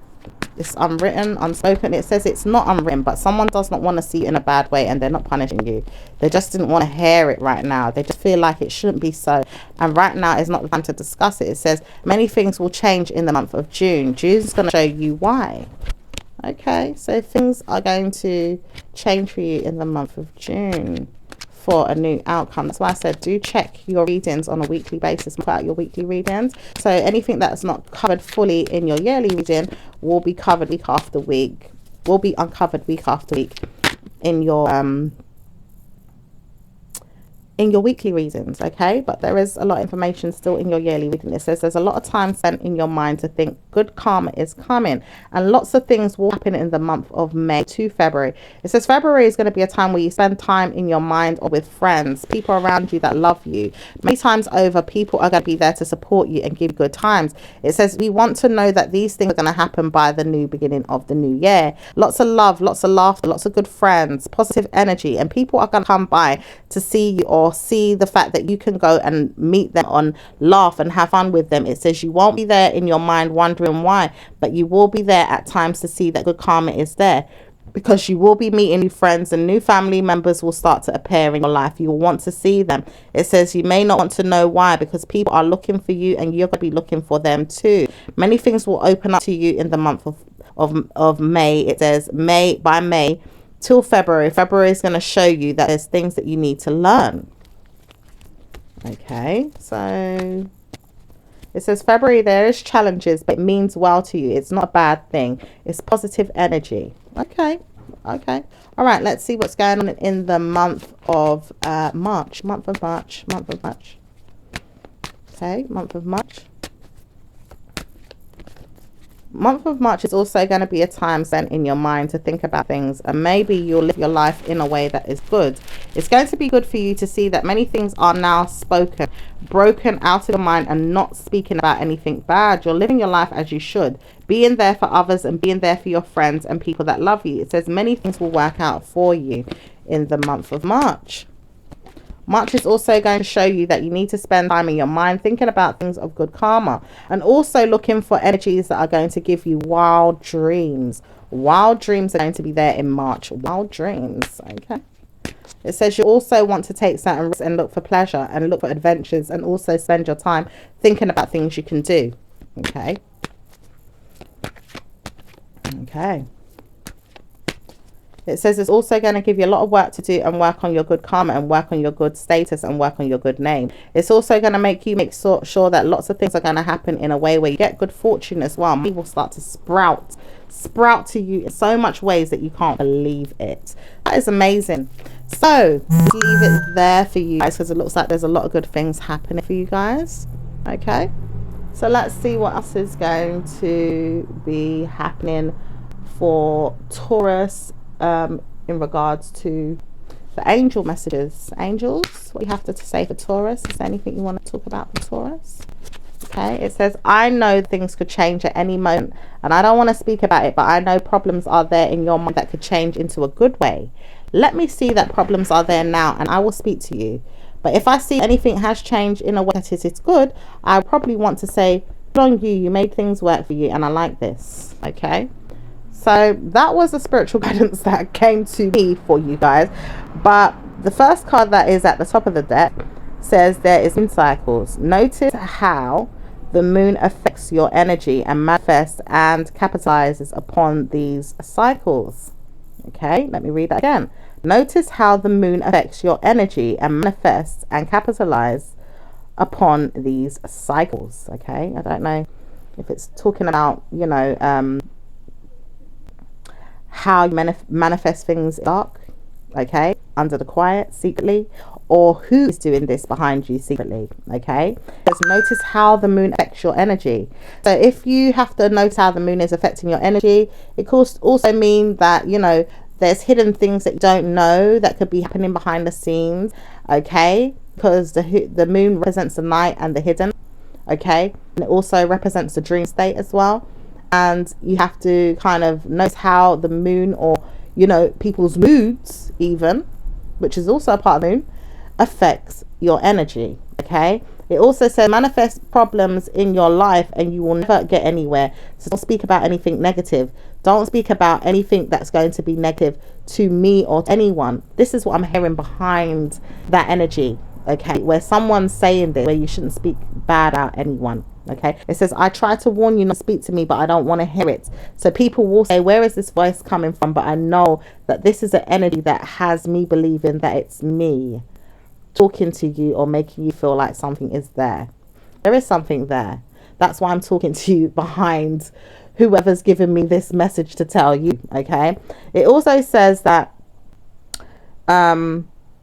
it's unwritten, unspoken. It says it's not unwritten, but someone does not want to see you in a bad way and they're not punishing you. They just didn't want to hear it right now. They just feel like it shouldn't be so. And right now is not the time to discuss it. It says many things will change in the month of June. June's going to show you why. Okay, so things are going to change for you in the month of June for a new outcome. That's why I said do check your readings on a weekly basis. Put out your weekly readings. So anything that's not covered fully in your yearly reading will be covered week after week. Will be uncovered week after week in your in your weekly readings, okay? But there is a lot of information still in your yearly reading. It says there's a lot of time spent in your mind to think good karma is coming, and lots of things will happen in the month of May to February. It says February is going to be a time where you spend time in your mind or with friends, people around you that love you. Many times over, people are going to be there to support you and give good times. It says we want to know that these things are going to happen by the new beginning of the new year. Lots of love, lots of laughter, lots of good friends, positive energy, and people are going to come by to see you or see the fact that you can go and meet them on laugh and have fun with them. It says you won't be there in your mind wondering why, but you will be there at times to see that good karma is there, because you will be meeting new friends and new family members will start to appear in your life. You will want to see them. It says you may not want to know why, because people are looking for you and you're going to be looking for them too. Many things will open up to you in the month of May. It says by May till February. February is going to show you that there's things that you need to learn. Okay, so it says February, there is challenges, but it means well to you. It's not a bad thing. It's positive energy. Okay. All right, let's see what's going on in the month of March. Okay, month of March. Month of March is also going to be a time spent in your mind to think about things, and maybe you'll live your life in a way that is good. It's going to be good for you to see that many things are now broken out of your mind and not speaking about anything bad. You're living your life as you should, being there for others and being there for your friends and people that love you. It says many things will work out for you in the month of March. March is also going to show you that you need to spend time in your mind thinking about things of good karma, and also looking for energies that are going to give you wild dreams. Wild dreams are going to be there in March. Wild dreams. Okay. It says you also want to take certain risks and look for pleasure and look for adventures, and also spend your time thinking about things you can do. Okay. It says it's also going to give you a lot of work to do and work on your good karma and work on your good status and work on your good name. It's also going to make sure that lots of things are going to happen in a way where you get good fortune as well. Money will start to sprout to you in so much ways that you can't believe it. That is amazing. So leave it there for you guys, because it looks like there's a lot of good things happening for you guys. Okay, so let's see what else is going to be happening for Taurus in regards to the angel messages. Angels, what you have to say for Taurus? Is there anything you want to talk about for Taurus? Okay, it says I know things could change at any moment, and I don't want to speak about it, but I know problems are there in your mind that could change into a good way. Let me see that problems are there now, and I will speak to you. But if I see anything has changed in a way that it's good, I probably want to say, good on you, you made things work for you, and I like this. Okay, so that was the spiritual guidance that came to me for you guys. But the first card that is at the top of the deck says there is moon cycles. Notice how the moon affects your energy and manifests and capitalizes upon these cycles. Okay, let me read that again. Notice how the moon affects your energy and manifests and capitalizes upon these cycles. Okay, I don't know if it's talking about, you know, how you manifest things in the dark, okay, under the quiet, secretly, or who is doing this behind you secretly. Okay, just notice how the moon affects your energy. So if you have to notice how the moon is affecting your energy, it could also mean that, you know, there's hidden things that you don't know that could be happening behind the scenes. Okay, because the moon represents the night and the hidden. Okay, and it also represents the dream state as well. And you have to kind of notice how the moon, or, you know, people's moods even, which is also a part of the moon, affects your energy. Okay, it also says manifest problems in your life and you will never get anywhere. So don't speak about anything negative. Don't speak about anything that's going to be negative to me or to anyone. This is what I'm hearing behind that energy. Okay, where someone's saying this, where you shouldn't speak bad about anyone. Okay, it says I try to warn you not to speak to me, but I don't want to hear it. So people will say, where is this voice coming from? But I know that this is an energy that has me believing that it's me talking to you or making you feel like something is there. There is something there. That's why I'm talking to you behind whoever's given me this message to tell you. Okay, it also says that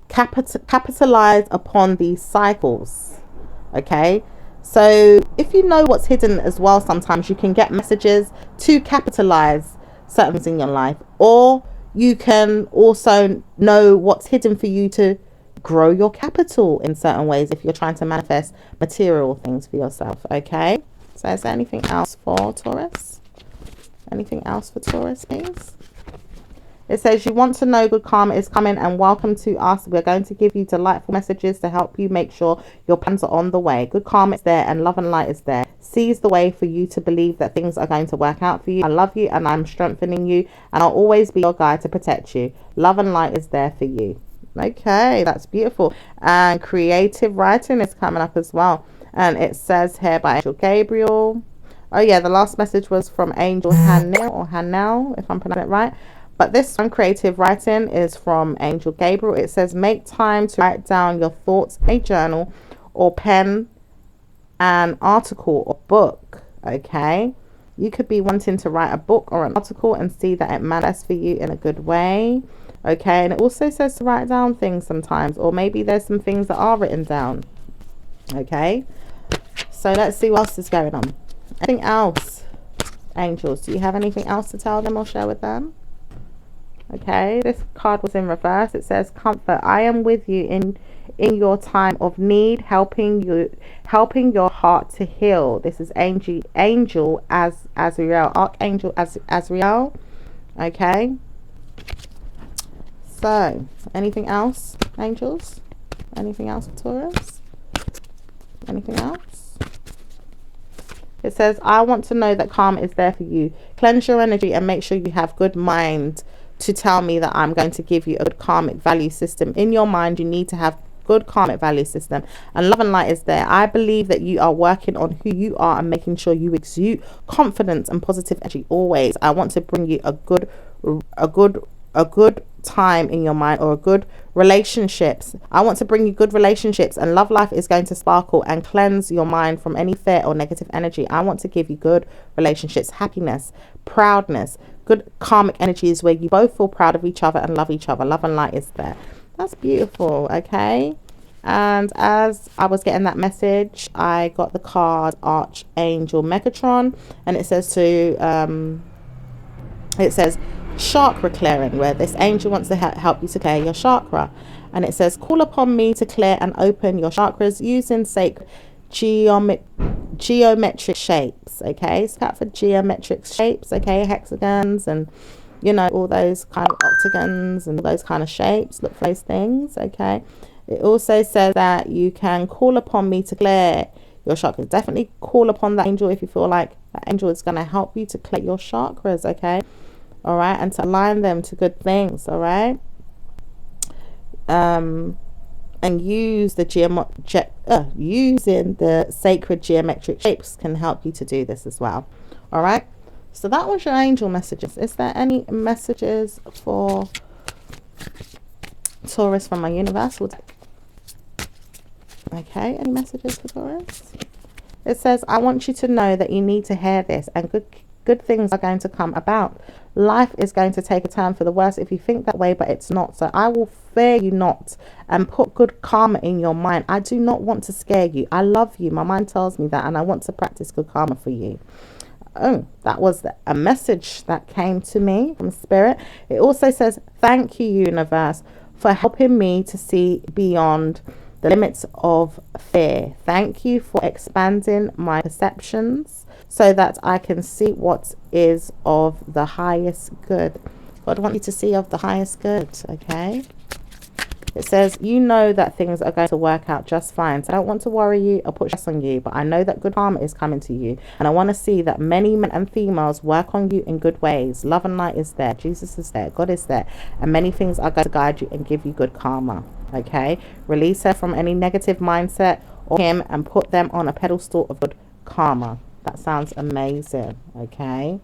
Capitalize upon these cycles. Okay, so if you know what's hidden as well, sometimes you can get messages to capitalize certain things in your life, or you can also know what's hidden for you to grow your capital in certain ways if you're trying to manifest material things for yourself. Okay, so is there anything else for Taurus? Anything else for Taurus, please? It says you want to know good karma is coming, and welcome to us. We're going to give you delightful messages to help you make sure your plans are on the way. Good karma is there and love and light is there. Seize the way for you to believe that things are going to work out for you. I love you and I'm strengthening you, and I'll always be your guide to protect you. Love and light is there for you. Okay, that's beautiful. And creative writing is coming up as well. And it says here by Angel Gabriel. Oh yeah, the last message was from Angel Hanel, or Hanel, if I'm pronouncing it right. But this one, creative writing, is from Angel Gabriel. It says, make time to write down your thoughts in a journal or pen an article or book. Okay, you could be wanting to write a book or an article and see that it manifests for you in a good way. Okay, and it also says to write down things sometimes, or maybe there's some things that are written down. Okay, so let's see what else is going on. Anything else, angels? Do you have anything else to tell them or share with them? Okay, this card was in reverse. It says, comfort, I am with you in your time of need, helping your heart to heal. This is Angel Azrael, Archangel Azrael. Okay, so anything else, angels? Anything else for Taurus? Anything else? It says, I want to know that karma is there for you. Cleanse your energy and make sure you have good mind to tell me that I'm going to give you a good karmic value system. In your mind, you need to have good karmic value system, and love and light is there. I believe that you are working on who you are and making sure you exude confidence and positive energy always. I want to bring you a good time in your mind, or a good relationships. I want to bring you good relationships, and love life is going to sparkle and cleanse your mind from any fear or negative energy. I want to give you good relationships, happiness, proudness, good karmic energies where you both feel proud of each other and love each other. Love and light is there. That's beautiful. Okay, and as I was getting that message, I got the card Archangel Megatron, and it says chakra clearing, where this angel wants to help you to clear your chakra. And it says, call upon me to clear and open your chakras using sacred geometric shapes. Okay, it's out for geometric shapes. Okay, hexagons and all those kind of octagons and all those kind of shapes. Look for those things. Okay, it also says that you can call upon me to clear your chakras. Definitely call upon that angel if you feel like that angel is going to help you to clear your chakras. Okay, all right, and to align them to good things. All right, and use the using the sacred geometric shapes can help you to do this as well. All right, so that was your angel messages. Is there any messages for Taurus from my universal deck? Okay, any messages for Taurus? It says, I want you to know that you need to hear this, and good things are going to come about. Life is going to take a turn for the worse if you think that way, but it's not. So I will fear you not, and put good karma in your mind. I do not want to scare you. I love you. My mind tells me that, and I want to practice good karma for you. Oh, that was a message that came to me from Spirit. It also says, thank you, universe, for helping me to see beyond the limits of fear. Thank you for expanding my perceptions so that I can see what is of the highest good. God, I want you to see of the highest good. Okay, it says, you know that things are going to work out just fine, so I don't want to worry you or put stress on you, but I know that good karma is coming to you, and I want to see that many men and females work on you in good ways. Love and light is there, Jesus is there, God is there, and many things are going to guide you and give you good karma. Okay, release her from any negative mindset or him, and put them on a pedestal of good karma. That sounds amazing. Okay,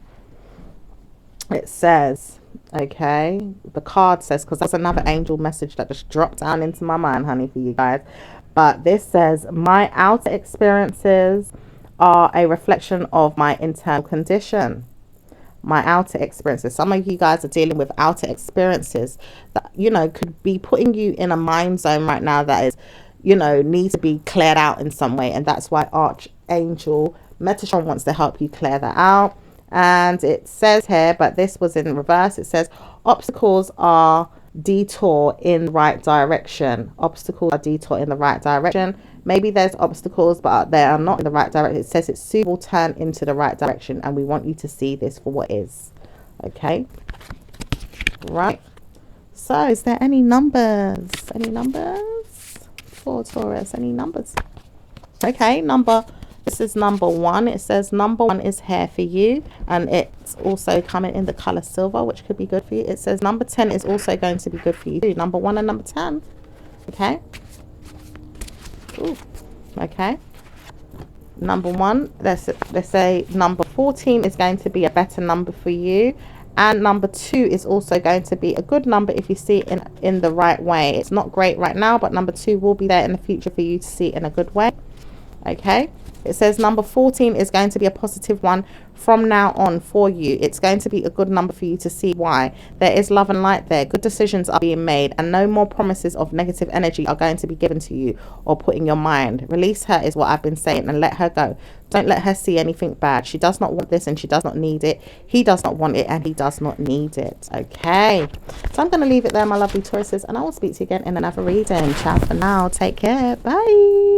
it says, okay, the card says, because that's another angel message that just dropped down into my mind, honey, for you guys, but this says, my outer experiences are a reflection of my internal condition. my outer experiences. Some of you guys are dealing with outer experiences that, you know, could be putting you in a mind zone right now that is, you know, needs to be cleared out in some way. And that's why Archangel Metatron wants to help you clear that out. And it says here, but this was in reverse, it says obstacles are detour in the right direction. Obstacles are detour in the right direction. Maybe there's obstacles, but they are not in the right direction. It says it soon will turn into the right direction, and we want you to see this for what is. Okay, right. So is there any numbers? Any numbers for Taurus? Any numbers? Okay, this is number 1. It says number 1 is here for you, and it's also coming in the color silver, which could be good for you. It says number 10 is also going to be good for you too. Number 1 and number 10. Okay. Ooh. Okay. Number 1, let's say number 14 is going to be a better number for you, and number 2 is also going to be a good number if you see it in the right way. It's not great right now, but number 2 will be there in the future for you to see it in a good way. Okay. It says number 14 is going to be a positive one from now on for you. It's going to be a good number for you to see why. There is love and light there. Good decisions are being made, and no more promises of negative energy are going to be given to you or put in your mind. Release her is what I've been saying, and let her go. Don't let her see anything bad. She does not want this, and she does not need it. He does not want it, and he does not need it. Okay. So I'm going to leave it there, my lovely Tauruses, and I will speak to you again in another reading. Ciao for now. Take care. Bye.